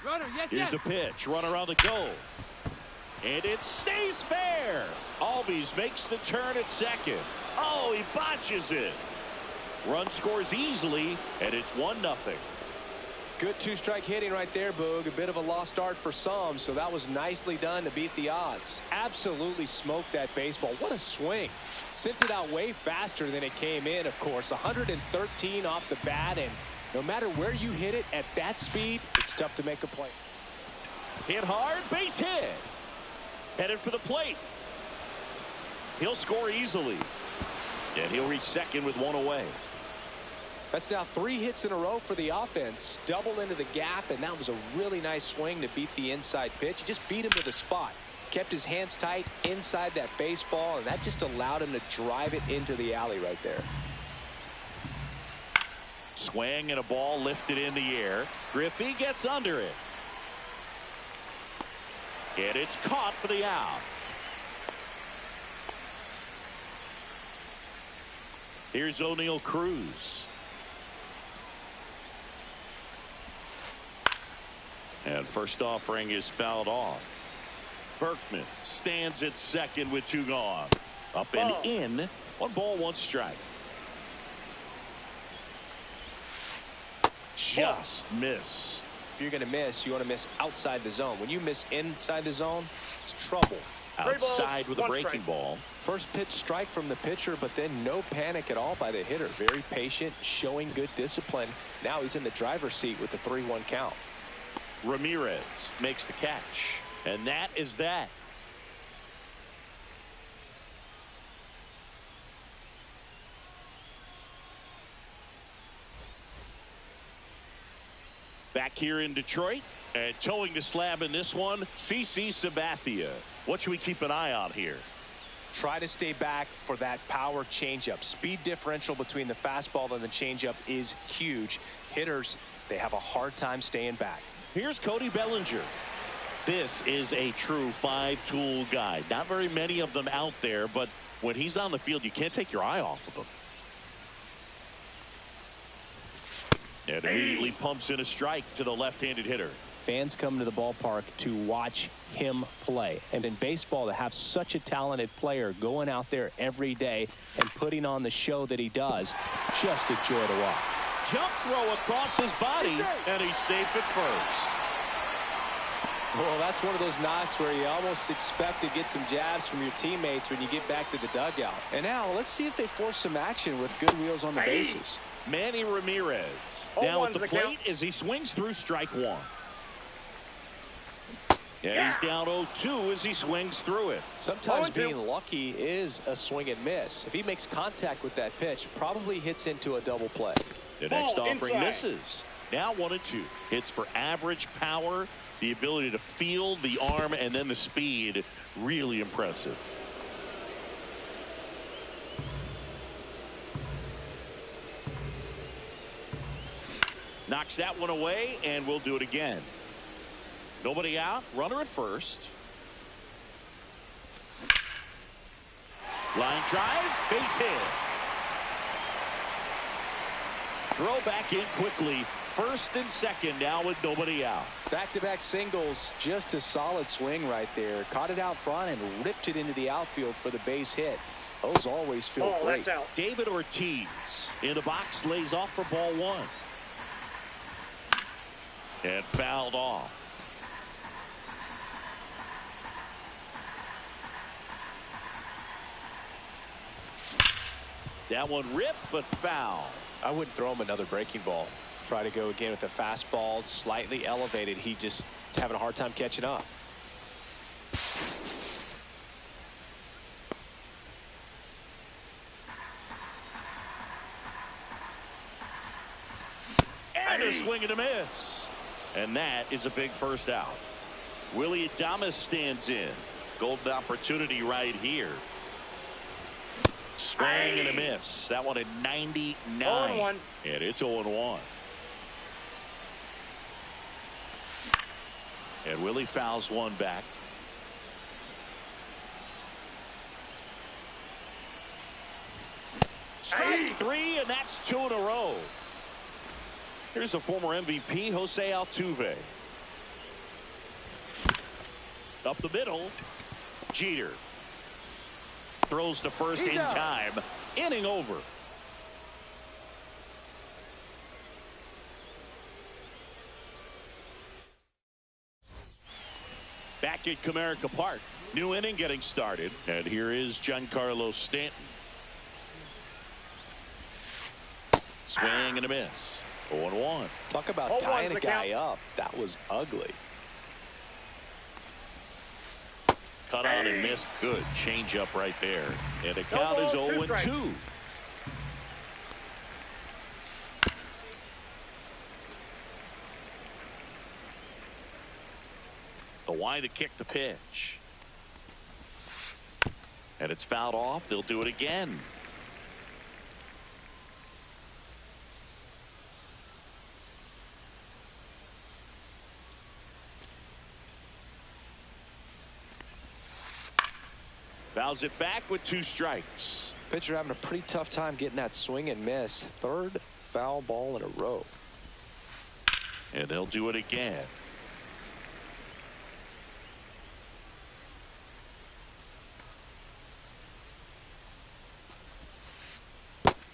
Speaker 5: Runner, yes,
Speaker 1: Here's the pitch. Runner on the go. And it stays fair. Albies makes the turn at second. Oh, he botches it. Run scores easily, and it's 1-0.
Speaker 2: Good two-strike hitting right there, Boog. A bit of a lost art for some, so that was nicely done to beat the odds. Absolutely smoked that baseball. What a swing. Sent it out way faster than it came in, of course. 113 off the bat, and no matter where you hit it at that speed, it's tough to make a play.
Speaker 1: Hit hard, base hit. Headed for the plate. He'll score easily. And he'll reach second with one away.
Speaker 2: That's now 3 hits in a row for the offense. Double into the gap, and that was a really nice swing to beat the inside pitch. He just beat him to the spot. Kept his hands tight inside that baseball, and that just allowed him to drive it into the alley right there.
Speaker 1: Swing and a ball lifted in the air. Griffey gets under it. And it's caught for the out. Here's O'Neal Cruz. And first offering is fouled off. Berkman stands at second with 2 gone. Up and in. 1 ball, 1 strike. Just missed.
Speaker 2: If you're going to miss, you want to miss outside the zone. When you miss inside the zone, it's trouble.
Speaker 1: Outside with a breaking ball.
Speaker 2: First pitch strike from the pitcher, but then no panic at all by the hitter. Very patient, showing good discipline. Now he's in the driver's seat with the 3-1 count.
Speaker 1: Ramirez makes the catch, and that is that. Back here in Detroit, and towing the slab in this one, CC Sabathia. What should we keep an eye on here?
Speaker 2: Try to stay back for that power changeup. Speed differential between the fastball and the changeup is huge. Hitters, they have a hard time staying back.
Speaker 1: Here's Cody Bellinger. This is a true 5-tool guy. Not very many of them out there, but when he's on the field, you can't take your eye off of him. And immediately pumps in a strike to the left-handed hitter.
Speaker 2: Fans come to the ballpark to watch him play. And in baseball, to have such a talented player going out there every day and putting on the show that he does, just a joy to watch.
Speaker 1: Jump throw across his body, and he's safe at first.
Speaker 2: Well, that's one of those knocks where you almost expect to get some jabs from your teammates when you get back to the dugout. And now let's see if they force some action with good wheels on the bases.
Speaker 1: Manny Ramirez now at the plate as he swings through strike 1. Yeah, he's down 0-2 as he swings through it.
Speaker 2: Sometimes being lucky is a swing and miss. If he makes contact with that pitch, probably hits into a double play.
Speaker 1: The next offering misses. Now 1-2. Hits for average power, the ability to field the arm, and then the speed. Really impressive. Knocks that one away, and we'll do it again. Nobody out. Runner at first. Line drive. Base hit. Throw back in quickly. First and second now with nobody out.
Speaker 2: Back-to-back singles. Just a solid swing right there. Caught it out front and ripped it into the outfield for the base hit. Those always feel great.
Speaker 1: David Ortiz in the box lays off for ball 1. And fouled off. That one ripped, but foul.
Speaker 2: I wouldn't throw him another breaking ball. Try to go again with the fastball, slightly elevated. He just is having a hard time catching up.
Speaker 1: And a swing and a miss. And that is a big first out. Willie Adames stands in. Golden opportunity right here. Swing and a miss. That one at 99.
Speaker 3: 0-1.
Speaker 1: And it's 0-1. And Willie fouls one back. Strike 3, and that's 2 in a row. Here's the former MVP, Jose Altuve. Up the middle, Jeter. Throws to first in time. Inning over. Back at Comerica Park. New inning getting started. And here is Giancarlo Stanton. Swing and a miss. 0-1.
Speaker 2: Talk about tying a guy up. That was ugly.
Speaker 1: Cut on and missed. Good change up right there. And the count is 0-2. The wide to kick the pitch. And it's fouled off. They'll do it again. Fouls it back with 2 strikes.
Speaker 2: Pitcher having a pretty tough time getting that swing and miss. 3rd foul ball in a row.
Speaker 1: And they'll do it again.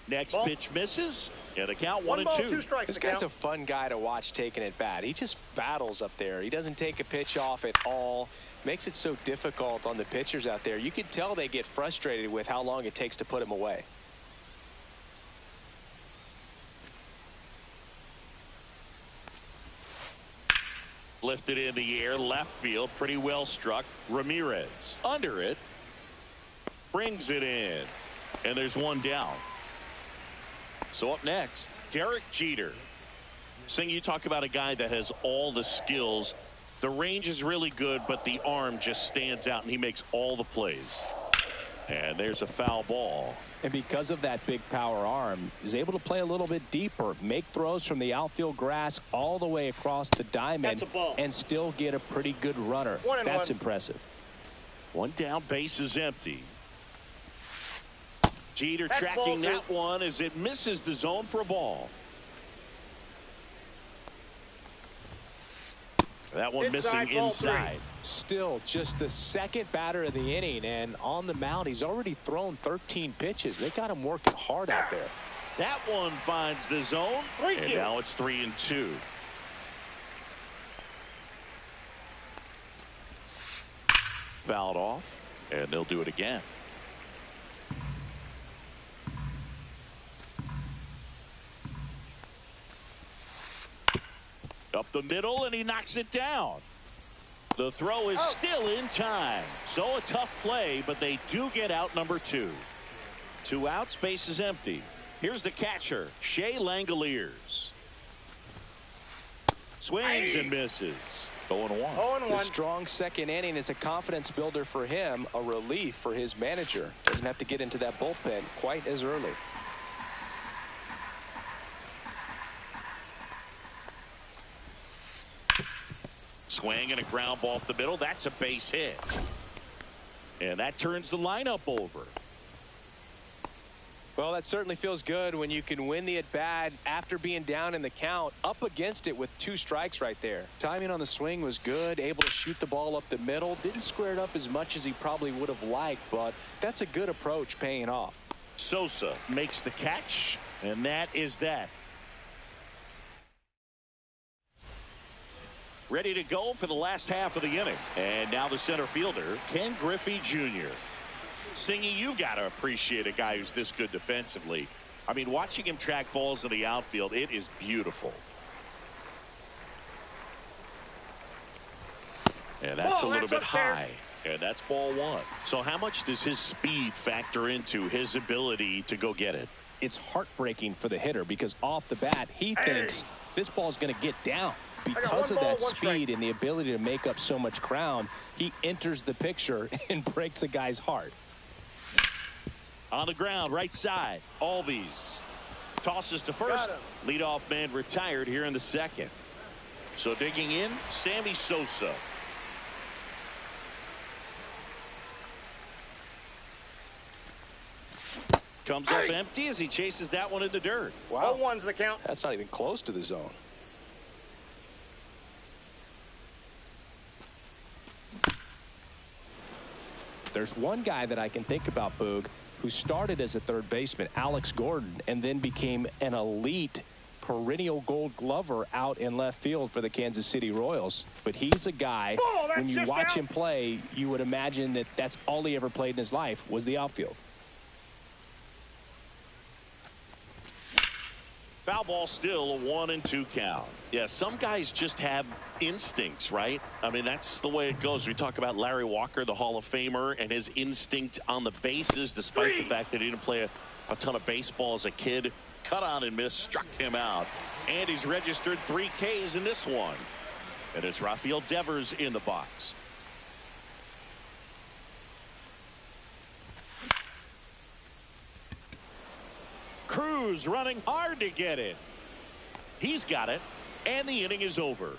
Speaker 1: Next pitch misses. And the count 1-2.
Speaker 3: 2 strikes.
Speaker 2: This guy's a fun guy to watch taking it bat. He just battles up there. He doesn't take a pitch off at all. Makes it so difficult on the pitchers out there. You can tell they get frustrated with how long it takes to put him away.
Speaker 1: Lifted in the air, left field, pretty well struck. Ramirez under it, brings it in, and there's 1 down. So up next, Derek Jeter. Sing, you talk about a guy that has all the skills. The range is really good, but the arm just stands out, and he makes all the plays. And there's a foul ball.
Speaker 2: And because of that big power arm, he's able to play a little bit deeper, make throws from the outfield grass all the way across the diamond, and still get a pretty good runner. That's impressive.
Speaker 1: 1 down, base is empty. Jeter tracking that one as it misses the zone for a ball. That one missing inside.
Speaker 2: Still just the 2nd batter of the inning, and on the mound he's already thrown 13 pitches. They got him working hard out there.
Speaker 1: That one finds the zone, and now it's 3-2. Fouled off, and they'll do it again. Up the middle, and he knocks it down. The throw is still in time. So a tough play, but they do get out number 2. 2 outs, base is empty. Here's the catcher, Shea Langoliers. Swings and misses. 0-1.
Speaker 2: The strong 2nd inning is a confidence builder for him, a relief for his manager. Doesn't have to get into that bullpen quite as early.
Speaker 1: Swing and a ground ball up the middle. That's a base hit. And that turns the lineup over.
Speaker 2: Well, that certainly feels good when you can win the at-bat after being down in the count, up against it with 2 strikes right there. Timing on the swing was good, able to shoot the ball up the middle. Didn't square it up as much as he probably would have liked, but that's a good approach paying off.
Speaker 1: Sosa makes the catch, and that is that. Ready to go for the last half of the inning. And now the center fielder, Ken Griffey Jr. Singy, you got to appreciate a guy who's this good defensively. I mean, watching him track balls in the outfield, it is beautiful. And that's a little bit high. And that's ball 1. So how much does his speed factor into his ability to go get it?
Speaker 2: It's heartbreaking for the hitter because off the bat, he thinks this ball's going to get down. Because of that speed and the ability to make up so much ground, he enters the picture and breaks a guy's heart.
Speaker 1: On the ground, right side, Albies tosses to first. Leadoff man retired here in the 2nd. So digging in, Sammy Sosa. Comes up empty as he chases that one in the dirt.
Speaker 3: Wow. 0-1's the count.
Speaker 2: That's not even close to the zone. There's one guy that I can think about, Boog, who started as a 3rd baseman, Alex Gordon, and then became an elite perennial Gold Glover out in left field for the Kansas City Royals. But he's a guy, when you watch him play, you would imagine that that's all he ever played in his life was the outfield.
Speaker 1: Foul ball, still a 1-2 count. Yeah, some guys just have instincts, right? I mean, that's the way it goes. We talk about Larry Walker, the Hall of Famer, and his instinct on the bases, despite the fact that he didn't play a ton of baseball as a kid. Cut on and miss, struck him out. And he's registered 3 Ks in this one. And it's Rafael Devers in the box. Cruz running hard to get it. He's got it, and the inning is over.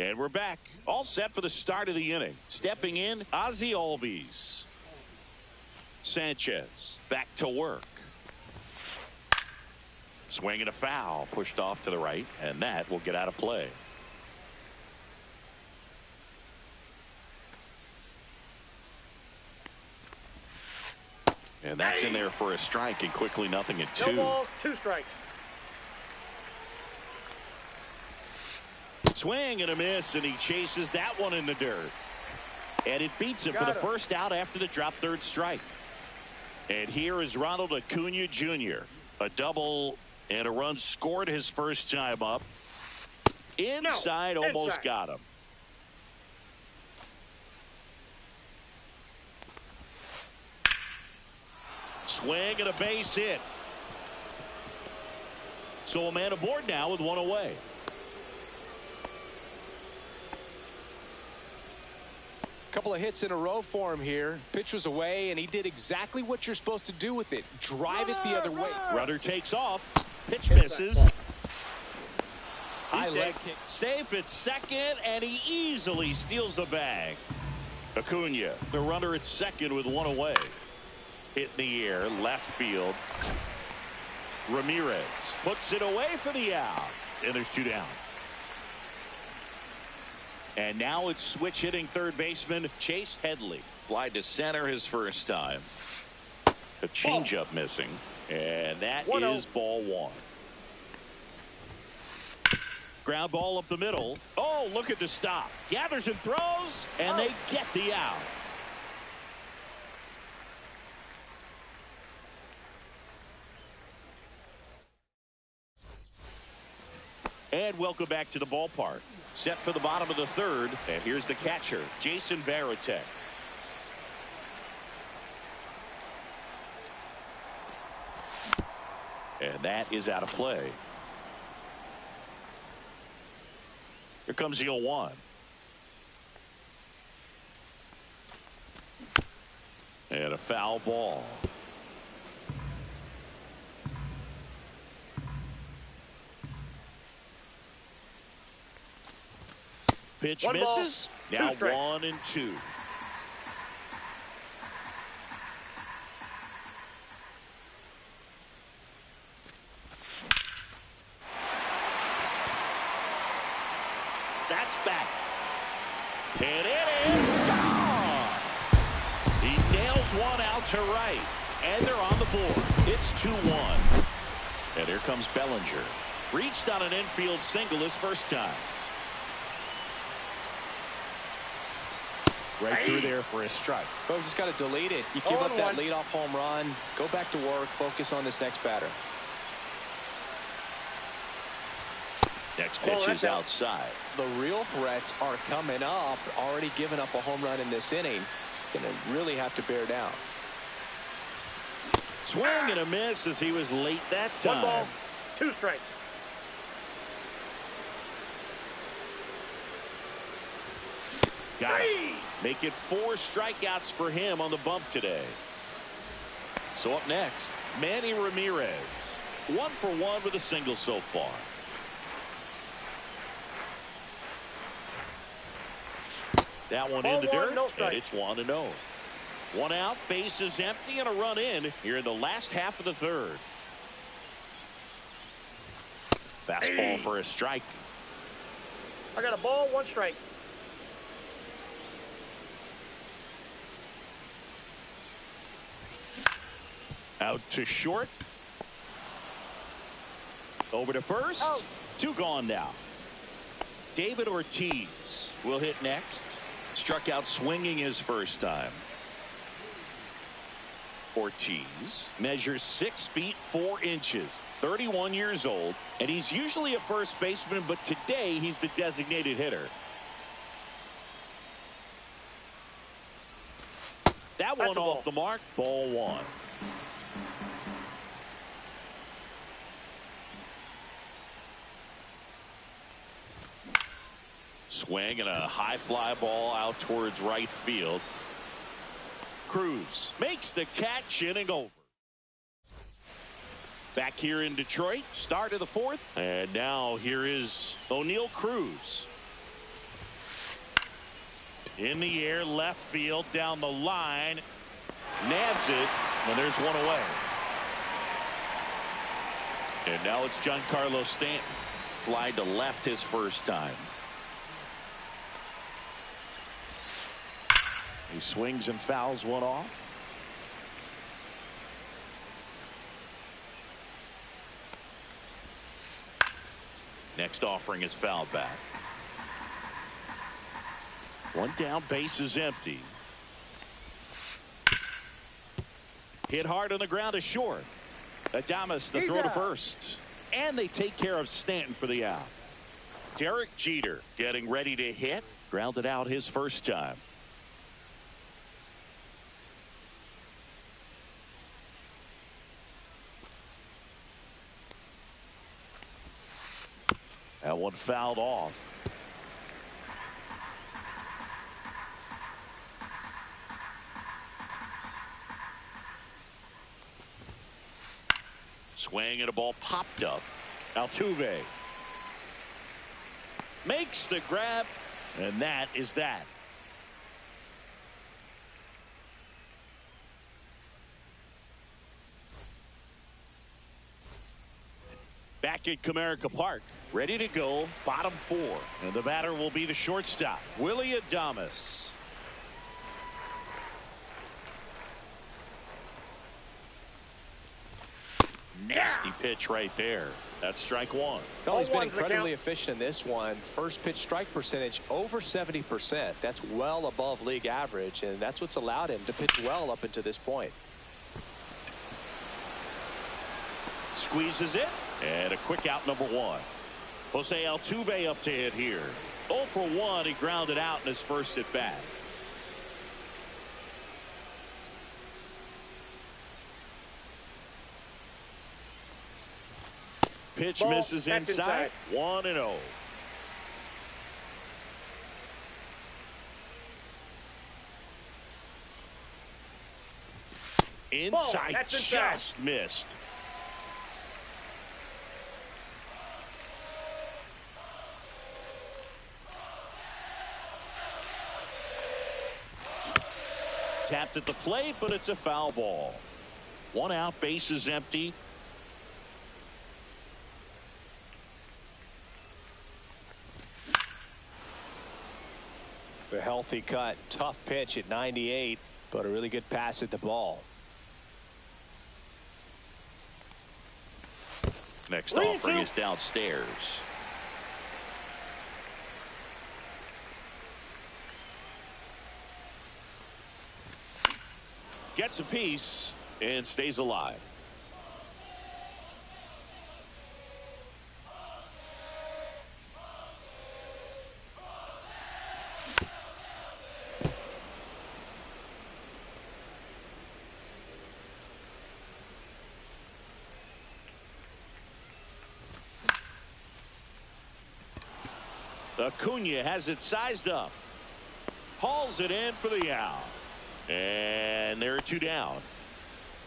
Speaker 1: And we're back, all set for the start of the inning. Stepping in, Ozzie Albies. Sanchez back to work. Swing and a foul, pushed off to the right, and that will get out of play. And that's in there for a strike, and quickly 0-2.
Speaker 3: No balls, 2 strikes.
Speaker 1: Swing and a miss, and he chases that one in the dirt. And it beats him for the first out after the drop third strike. And here is Ronald Acuna Jr. A double and a run scored his first time up. Inside, almost got him. Swing and a base hit. So a man aboard now with 1 away.
Speaker 2: Couple of hits in a row for him here. Pitch was away, and he did exactly what you're supposed to do with it. Drive it the other way.
Speaker 1: Runner takes off. Pitch misses. High leg kick. Safe at second, and he easily steals the bag. Acuna, the runner at second with 1 away. Hit in the air, left field. Ramirez puts it away for the out. And there's 2 down. And now it's switch hitting third baseman Chase Headley. Fly to center his first time. A changeup missing. And that is ball 1. Ground ball up the middle. Oh, look at the stop. Gathers and throws, and they get the out. And welcome back to the ballpark. Set for the bottom of the third, and here's the catcher, Jason Varitek. And that is out of play. Here comes the 0-1. And a foul ball. Pitch misses. Now 1-2. That's back. And it is gone. He nails one out to right. And they're on the board. It's 2-1. And here comes Bellinger. Reached on an infield single his first time. Right through there for a strike.
Speaker 2: Well, just got to delete it. You give up that leadoff home run. Go back to work. Focus on this next batter.
Speaker 1: Next pitch is outside.
Speaker 2: The real threats are coming up. Already given up a home run in this inning. He's going to really have to bear down.
Speaker 1: Swing and a miss as he was late that time.
Speaker 3: 1 ball, 2 strikes.
Speaker 1: Got it. Make it 4 strikeouts for him on the bump today. So up next, Manny Ramirez. 1 for 1 with a single so far. That one in the dirt, and it's 1-0. 1 out, base is empty, and a run in here in the last half of the third. Fastball for a strike.
Speaker 3: I got a ball, 1 strike.
Speaker 1: Out to short. Over to first.
Speaker 3: Out.
Speaker 1: 2 gone now. David Ortiz will hit next. Struck out swinging his first time. Ortiz measures 6 feet 4 inches, 31 years old, and he's usually a first baseman, but today he's the designated hitter. That one off the mark. Ball 1. Swing and a high fly ball out towards right field. Cruz makes the catch, inning over. Back here in Detroit, start of the 4th, and now here is O'Neal Cruz. In the air, left field, down the line, nabs it, and there's one away. And now it's Giancarlo Stanton. Fly to left his first time. He swings and fouls one off. Next offering is fouled back. 1 down, base is empty. Hit hard on the ground to short. Adames the throw to first. And they take care of Stanton for the out. Derek Jeter getting ready to hit. Grounded out his first time. That one fouled off. Swing and a ball popped up. Altuve makes the grab, and that is that. Back at Comerica Park, ready to go, bottom 4. And the batter will be the shortstop, Willie Adames. Nasty pitch right there. That's strike 1.
Speaker 2: Well, he's been incredibly efficient in this one. First pitch strike percentage over 70%. That's well above league average, and that's what's allowed him to pitch well up until this point.
Speaker 1: Squeezes it. And a quick out, number 1. Jose Altuve up to hit here. 0 for 1. He grounded out in his first at bat. Pitch misses inside. 1-0. Inside, just missed. Tapped at the plate, but it's a foul ball. 1 out, base is empty.
Speaker 2: A healthy cut, tough pitch at 98, but a really good pass at the ball.
Speaker 1: Next offering is downstairs. Gets a piece and stays alive. Acuna has it sized up. Hauls it in for the out. And there are 2 down.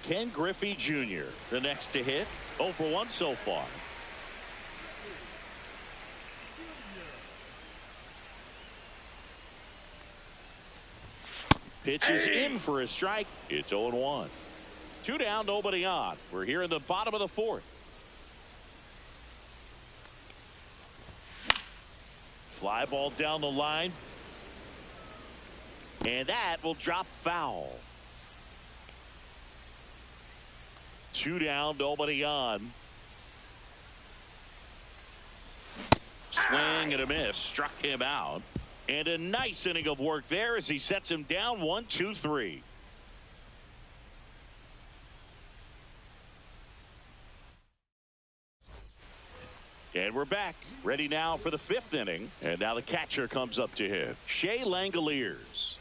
Speaker 1: Ken Griffey Jr. the next to hit. 0 for 1 so far. Pitch is in for a strike. It's 0-1. 2 down, nobody on. We're here in the bottom of the 4th. Fly ball down the line. And that will drop foul. 2 down, nobody on. Swing and a miss. Struck him out. And a nice inning of work there as he sets him down 1-2-3. And we're back. Ready now for the 5th inning. And now the catcher comes up to hit. Shea Langoliers.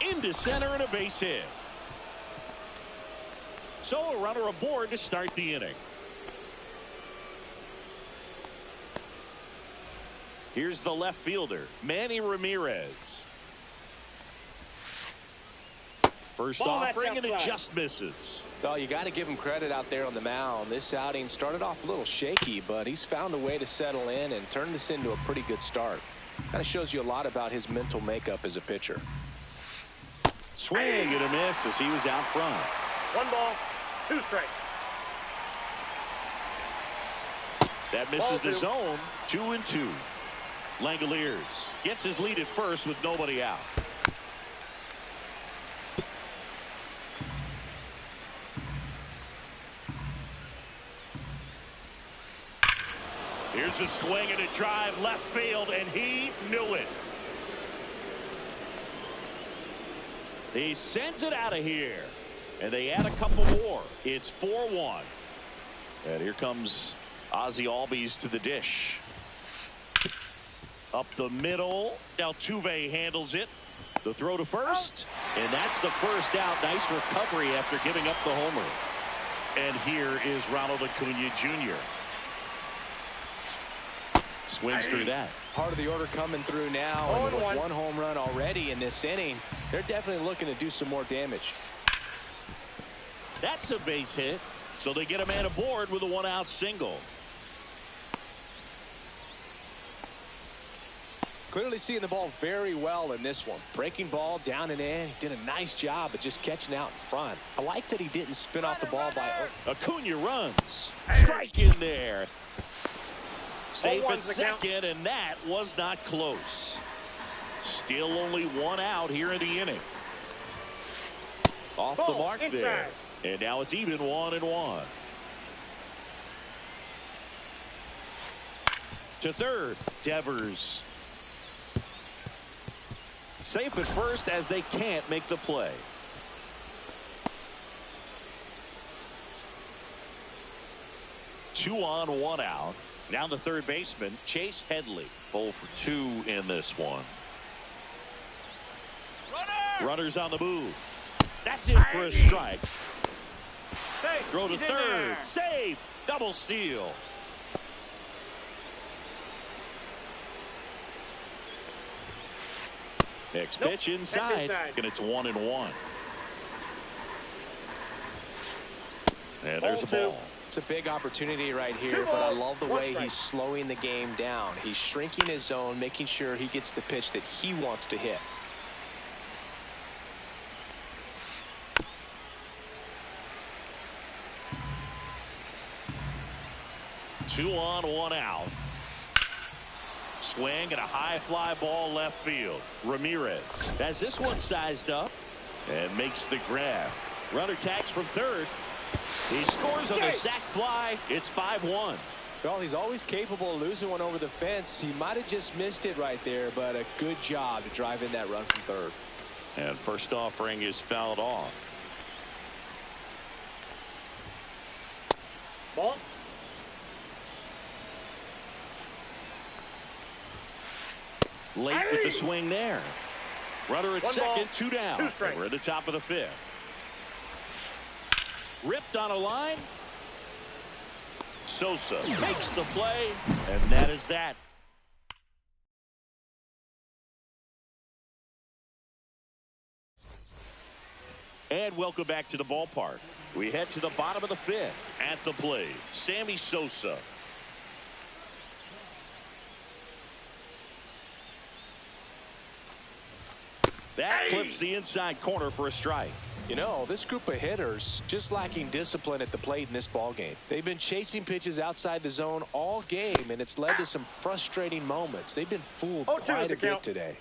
Speaker 1: Into center and a base hit. So a runner aboard to start the inning. Here's the left fielder, Manny Ramirez. First offering, and it just misses.
Speaker 2: Well, you got to give him credit out there on the mound. This outing started off a little shaky, but he's found a way to settle in and turn this into a pretty good start. Kind of shows you a lot about his mental makeup as a pitcher.
Speaker 1: Swing and a miss as he was out front.
Speaker 3: 1 ball, 2 strikes.
Speaker 1: That misses the zone. 2-2. Langoliers gets his lead at first with nobody out. Here's a swing and a drive left field, and he knew it. He sends it out of here, and they add a couple more. It's 4-1. And here comes Ozzie Albies to the dish. Up the middle. Altuve handles it. The throw to first. And that's the first out. Nice recovery after giving up the homer. And here is Ronald Acuna Jr. Swings through that.
Speaker 2: Part of the order coming through now. And with 1 home run already in this inning, they're definitely looking to do some more damage.
Speaker 1: That's a base hit. So they get a man aboard with a 1-out single.
Speaker 2: Clearly seeing the ball very well in this one. Breaking ball down and in. He did a nice job of just catching out in front. I like that he didn't spin off the ball by...
Speaker 1: Acuna runs. Strike in there. Safe at second, and that was not close. Still only 1 out here in the inning. Off the mark there. And now it's even 1-1. To third, Devers. Safe at first as they can't make the play. Two on, 1 out. Now the third baseman, Chase Headley. 0 for 2 in this one. Runners on the move. That's it for a strike. Throw to third. Save. Double steal. Next pitch inside. And it's 1-1. And there's a ball.
Speaker 2: It's a big opportunity right here, but I love the way he's slowing the game down. He's shrinking his zone, making sure he gets the pitch that he wants to hit.
Speaker 1: Two on, 1 out. Swing and a high fly ball left field. Ramirez has this one sized up and makes the grab. Runner tags from third. He scores on the sac fly. It's 5-1.
Speaker 2: Well, he's always capable of losing one over the fence. He might have just missed it right there, but a good job to drive in that run from third.
Speaker 1: And first offering is fouled off.
Speaker 3: Ball.
Speaker 1: Late with the swing there. Runner at second, 2 down.
Speaker 3: 2 strikes.
Speaker 1: We're at the top of the 5th. Ripped on a line. Sosa makes the play, and that is that. And welcome back to the ballpark. We head to the bottom of the 5th. At the plate, Sammy Sosa. That clips the inside corner for a strike.
Speaker 2: You know, this group of hitters just lacking discipline at the plate in this ball game. They've been chasing pitches outside the zone all game, and it's led to some frustrating moments. They've been fooled quite a bit today.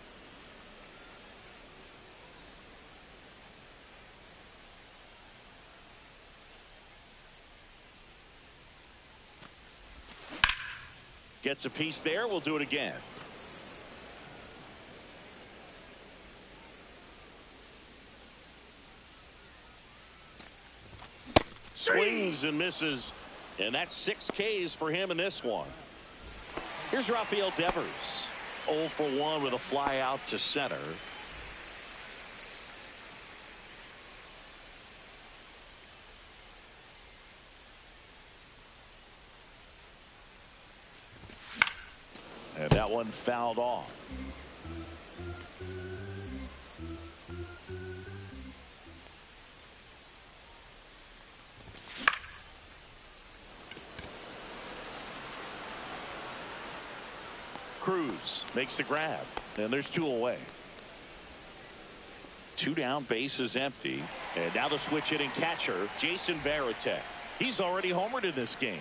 Speaker 1: Gets a piece there. We'll do it again. Swings and misses, and that's 6 Ks for him in this one. Here's Rafael Devers, 0 for 1 with a fly out to center. And that one fouled off. Cruz makes the grab, and there's 2 away. 2 down, base is empty, and now the switch hitting catcher, Jason Varitek. He's already homered in this game.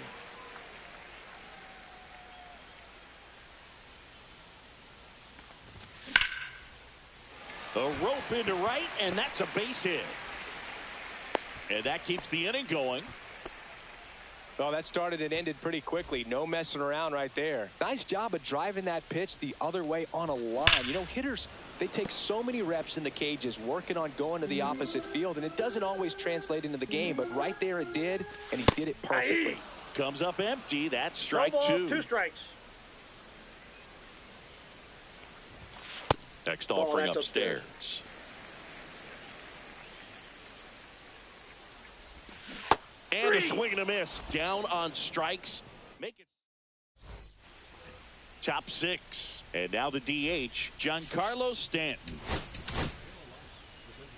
Speaker 1: A rope into right, and that's a base hit. And that keeps the inning going.
Speaker 2: Well, that started and ended pretty quickly. No messing around right there. Nice job of driving that pitch the other way on a line. You know, hitters, they take so many reps in the cages working on going to the opposite field, and it doesn't always translate into the game, but right there it did, and he did it perfectly.
Speaker 1: Comes up empty. That's strike 2.
Speaker 3: 2 strikes.
Speaker 1: Next offering upstairs. And a swing and a miss. Down on strikes. Make it top 6. And now the DH, Giancarlo Stanton.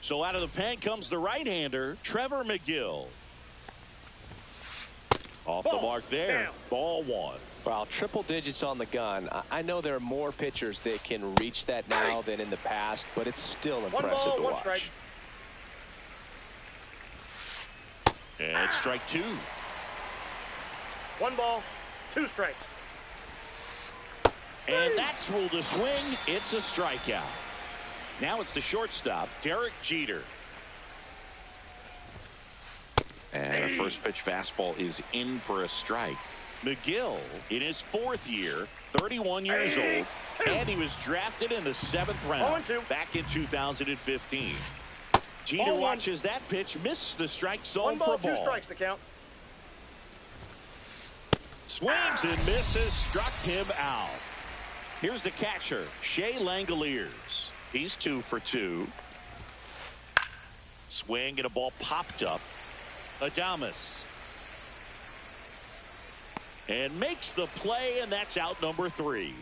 Speaker 1: So out of the pen comes the right-hander, Trevor McGill. Off the mark there. Ball 1.
Speaker 2: Wow, triple digits on the gun. I know there are more pitchers that can reach that now than in the past, but it's still impressive to watch.
Speaker 3: Strike.
Speaker 1: And strike 2.
Speaker 3: 1 ball, 2 strikes.
Speaker 1: And that's ruled a swing. It's a strikeout. Now it's the shortstop, Derek Jeter. And a first pitch fastball is in for a strike. McGill in his 4th year, 31 years old, and he was drafted in the 7th round back in 2015. Jeter watches that pitch, miss the strike zone for a ball.
Speaker 3: 2 strikes the count.
Speaker 1: Swings and misses, struck him out. Here's the catcher, Shea Langoliers. He's 2 for 2. Swing and a ball popped up. Adames. And makes the play, and that's out number 3.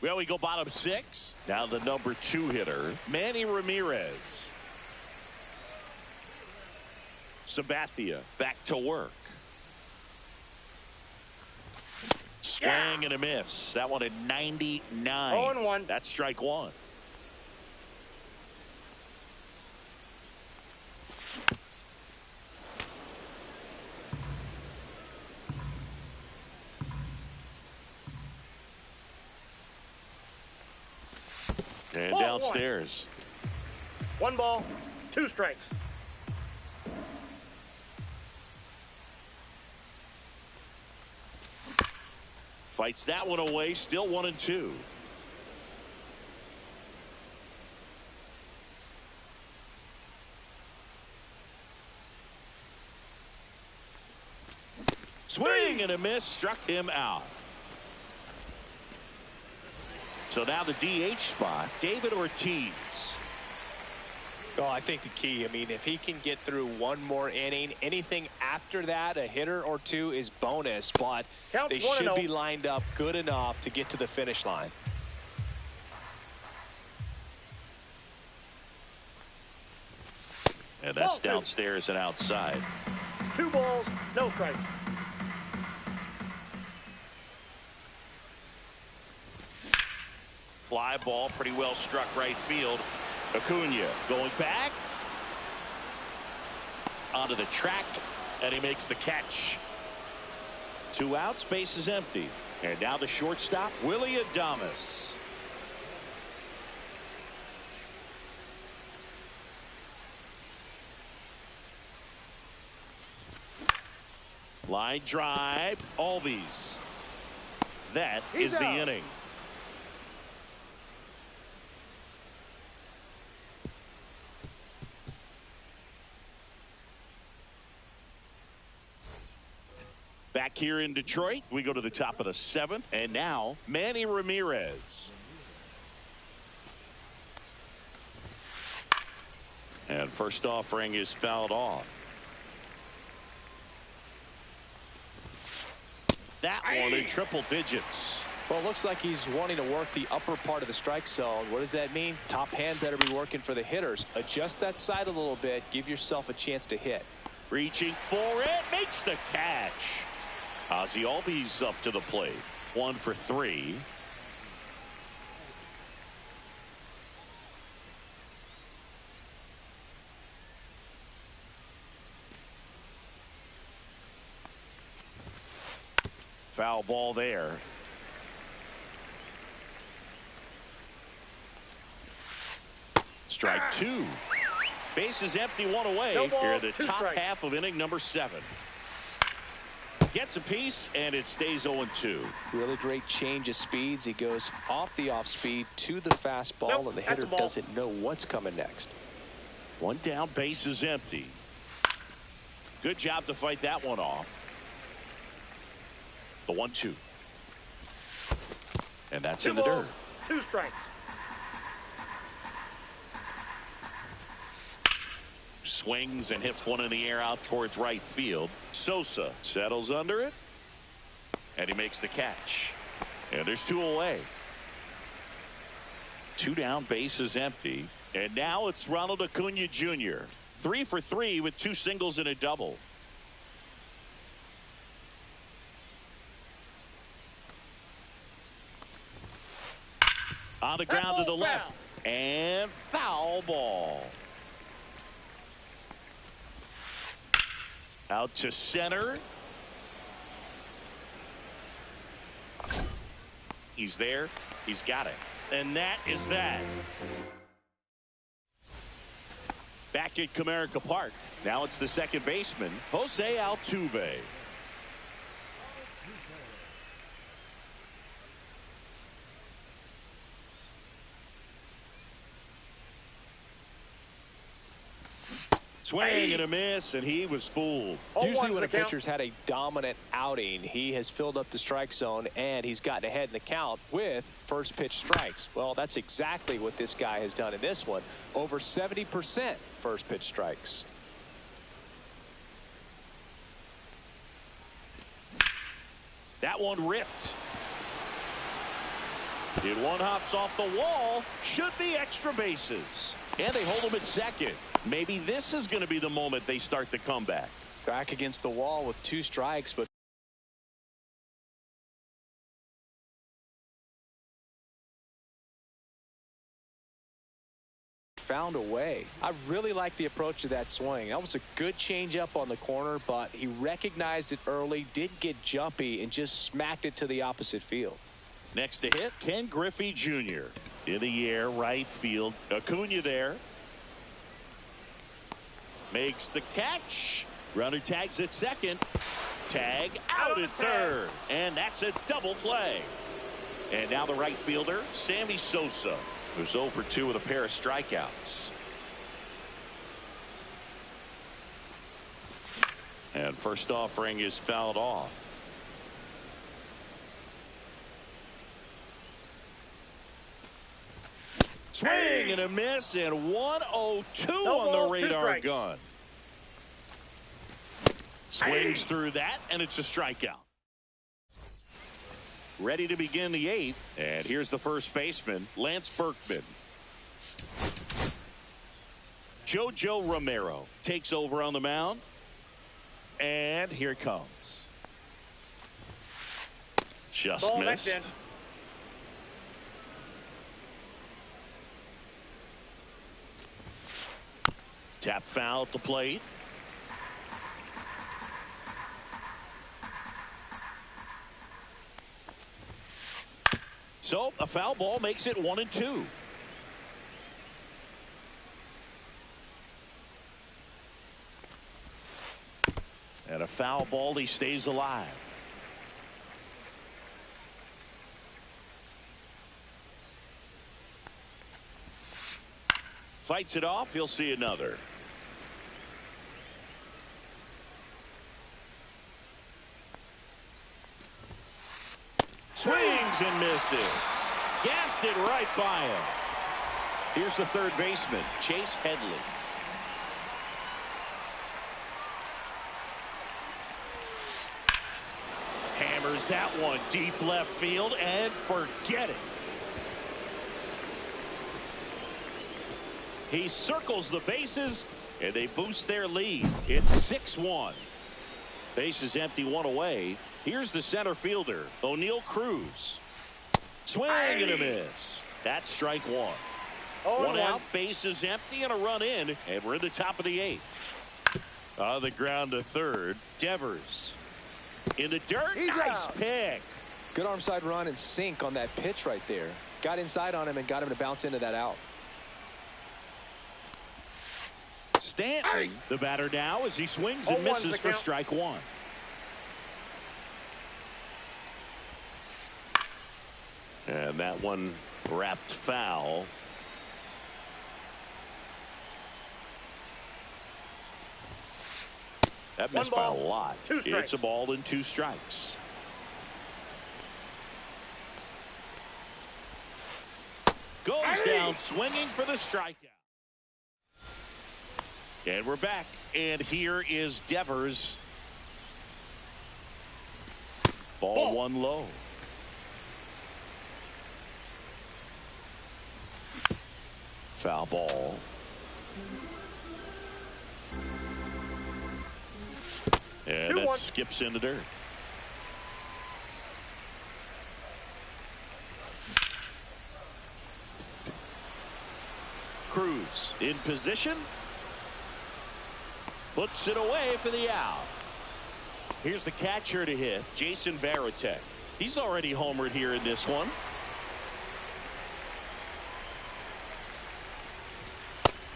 Speaker 1: Well, we go bottom 6. Now the number 2 hitter, Manny Ramirez. Sabathia back to work. Swing and a miss. That one at 99.
Speaker 3: 0-1.
Speaker 1: That's strike 1. And downstairs.
Speaker 3: 1 ball, 2 strikes.
Speaker 1: Fights that one away, still 1-2. Swing and a miss, struck him out. So now the DH spot, David Ortiz.
Speaker 2: Oh, I think the key, I mean, if he can get through 1 more inning, anything after that, a hitter or 2 is bonus, but they should be lined up good enough to get to the finish line.
Speaker 1: And that's downstairs and outside.
Speaker 3: 2 balls, no strikes.
Speaker 1: Fly ball, pretty well struck right field. Acuna going back onto the track, and he makes the catch. 2 outs, base is empty. And now the shortstop, Willie Adames. Line drive, Albies. That is the inning. Back here in Detroit, we go to the top of the 7th, and now Manny Ramirez. And first offering is fouled off. That one in triple digits.
Speaker 2: Well, it looks like he's wanting to work the upper part of the strike zone. What does that mean? Top hand better be working for the hitters. Adjust that side a little bit. Give yourself a chance to hit.
Speaker 1: Reaching for it. Makes the catch. Ozzie Albies up to the plate. 1 for 3. Foul ball there. Strike 2. Base is empty, 1 away.
Speaker 3: No ball,
Speaker 1: Here the
Speaker 3: 2
Speaker 1: top
Speaker 3: strikes.
Speaker 1: half of inning number 7. Gets a piece, and it stays 0-2.
Speaker 2: Really great change of speeds. He goes off the off speed to the fastball,
Speaker 3: Nope,
Speaker 2: and the
Speaker 3: that's
Speaker 2: hitter
Speaker 3: a ball.
Speaker 2: doesn't know what's coming next.
Speaker 1: 1 down, base is empty. Good job to fight that one off. The 1-2. And that's
Speaker 3: 2
Speaker 1: in the
Speaker 3: balls,
Speaker 1: dirt.
Speaker 3: 2 strikes.
Speaker 1: Swings and hits one in the air out towards right field. Sosa settles under it, and he makes the catch. And there's 2 away. 2 down, base is empty. And now it's Ronald Acuna Jr. 3 for 3 with 2 singles and a double. On the ground to the left. And foul ball. Out to center. He's there. He's got it. And that is that. Back at Comerica Park. Now it's the second baseman, Jose Altuve. Swing and a miss, and he was fooled.
Speaker 2: Usually when a pitcher's had a dominant outing, he has filled up the strike zone and he's gotten ahead in the count with first pitch strikes. Well, that's exactly what this guy has done in this one. Over 70% first pitch strikes.
Speaker 1: That one ripped. Did one hops off the wall. Should be extra bases. And they hold him at second. Maybe this is going to be the moment they start the comeback.
Speaker 2: Back against the wall with 2 strikes, but found a way. I really like the approach to that swing. That was a good changeup on the corner, but he recognized it early, didn't get jumpy, and just smacked it to the opposite field.
Speaker 1: Next to hit, Ken Griffey Jr. in the air, right field. Acuna there. Makes the catch. Runner tags at second. Tag out at third. And that's a double play. And now the right fielder, Sammy Sosa, who's 0 for 2 with a pair of strikeouts. And first offering is fouled off. Swing and a miss, and 1-0-2 on the radar gun. Swings through that, and it's a strikeout. Ready to begin the 8th, and here's the first baseman, Lance Berkman. JoJo Romero takes over on the mound, and here it comes. Just
Speaker 3: Ball
Speaker 1: missed. 。 .
Speaker 3: 1 2
Speaker 1: Tap foul at the plate. So a foul ball makes it 1-2. And a foul ball, he stays alive. Fights it off, he'll see another. Swings and misses. Gassed it right by him. Here's the third baseman, Chase Headley. Hammers that one deep left field and forget it. He circles the bases and they boost their lead. It's 6-1. Bases empty, one away. Here's the center fielder, O'Neal Cruz. Swing and a miss. That's strike one. One out, bases empty, and a run in, and we're in the top of the eighth. On the ground to third, Devers. In the dirt, nice pick.
Speaker 2: Good arm side run and sink on that pitch right there. Got inside on him and got him to bounce into that out.
Speaker 1: Stanton, the batter now, as he swings and misses for strike one. And that one wrapped foul. That missed by a lot. It's a ball and 2 strikes. Goes down swinging for the strikeout. And we're back. And here is Devers. Ball one low. Foul ball. And that skips in the dirt. Cruz in position. Puts it away for the out. Here's the catcher to hit, Jason Varitek. He's already homered here in this one.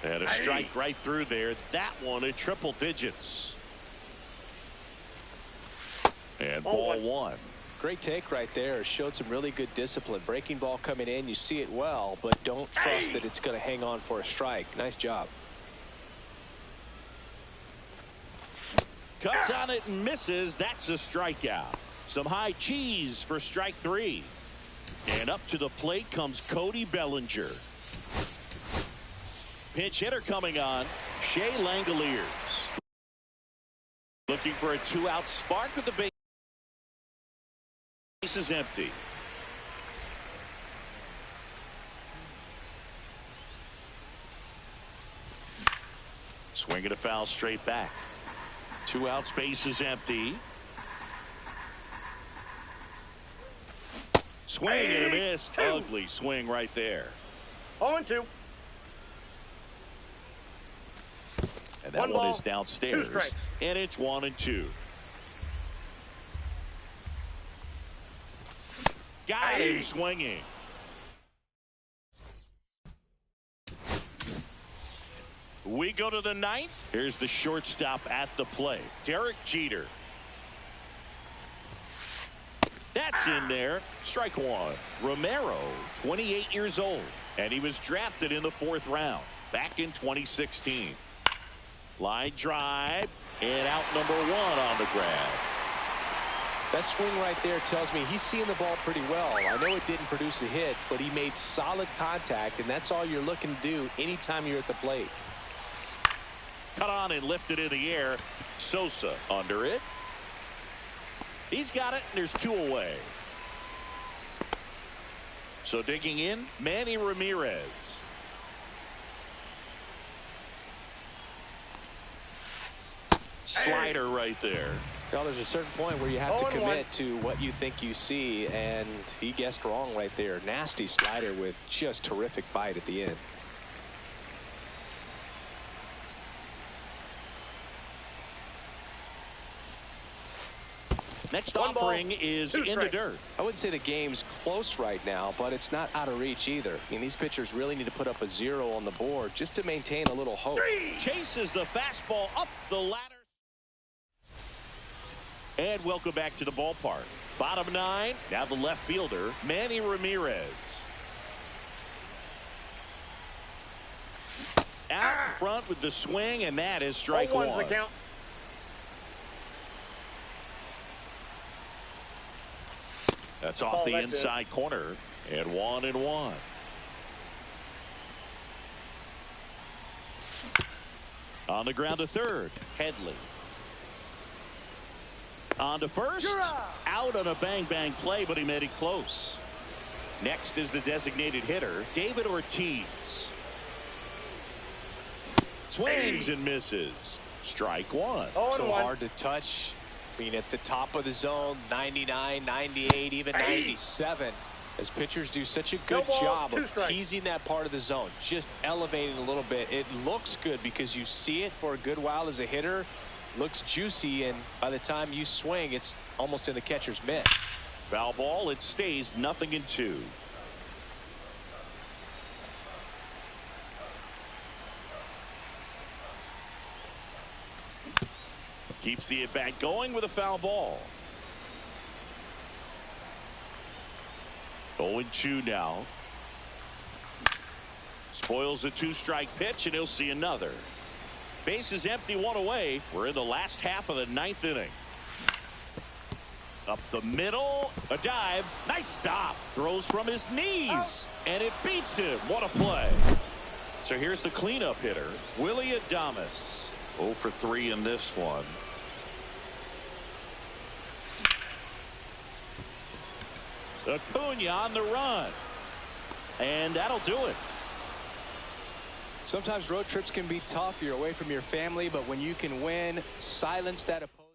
Speaker 1: And a strike right through there. That one at triple digits. And ball one.
Speaker 2: Great take right there. Showed some really good discipline. Breaking ball coming in. You see it well, but don't trust that it's going to hang on for a strike. Nice job.
Speaker 1: Cuts on it and misses. That's a strikeout. Some high cheese for strike 3. And up to the plate comes Cody Bellinger. Pinch hitter coming on, Shea Langoliers. Looking for a 2-out spark with the base is empty. Swinging a foul straight back. 2 outs, base is empty. Swing and a miss. Ugly swing right there.
Speaker 3: 0-2.
Speaker 1: And that one is downstairs. And it's 1-2. Got him swinging. We go to the 9th. Here's the shortstop at the plate, Derek Jeter. That's in there. Strike one. Romero, 28 years old, and he was drafted in the 4th round back in 2016. Line drive, and out number 1 on the grab.
Speaker 2: That swing right there tells me he's seeing the ball pretty well. I know it didn't produce a hit, but he made solid contact, and that's all you're looking to do anytime you're at the plate.
Speaker 1: Cut on and lifted in the air. Sosa under it. He's got it, and there's 2 away. So digging in, Manny Ramirez. Slider right there.
Speaker 2: Well, there's a certain point where you have to commit to what you think you see, and he guessed wrong right there. Nasty slider with just terrific bite at the end.
Speaker 1: Next
Speaker 3: One ball,
Speaker 1: offering is
Speaker 3: two
Speaker 1: in the
Speaker 3: strikes.
Speaker 1: dirt.
Speaker 2: I wouldn't say the game's close right now, but it's not out of reach either. I mean, these pitchers really need to put up a 0 on the board just to maintain a little hope.
Speaker 1: Chases the fastball up the ladder. And welcome back to the ballpark. Bottom 9. Now the left fielder, Manny Ramirez. Out in front with the swing, and that is strike
Speaker 3: 0-1's
Speaker 1: one.
Speaker 3: the count.
Speaker 1: That's off the inside corner, and 1-1. On the ground to third, Headley. On to first. Out on a bang-bang play, but he made it close. Next is the designated hitter, David Ortiz. Swings and misses. Strike one.
Speaker 2: So hard to touch. I mean, at the top of the zone, 99, 98, even 97. As pitchers do such a good job of teasing that part of the zone, just elevating a little bit. It looks good because you see it for a good while as a hitter. Looks juicy, and by the time you swing, it's almost in the catcher's mitt.
Speaker 1: Foul ball. It stays 0-2. Keeps the at-bat going with a foul ball. 0-2 now. Spoils a 2-strike pitch, and he'll see another. Base is empty, 1 away. We're in the last half of the 9th inning. Up the middle, a dive, nice stop. Throws from his knees, and it beats him. What a play. So here's the cleanup hitter, Willie Adames. 0 for 3 in this one. Acuna on the run, and that'll do it.
Speaker 2: Sometimes road trips can be tough. You're away from your family, but when you can win, silence that opponent.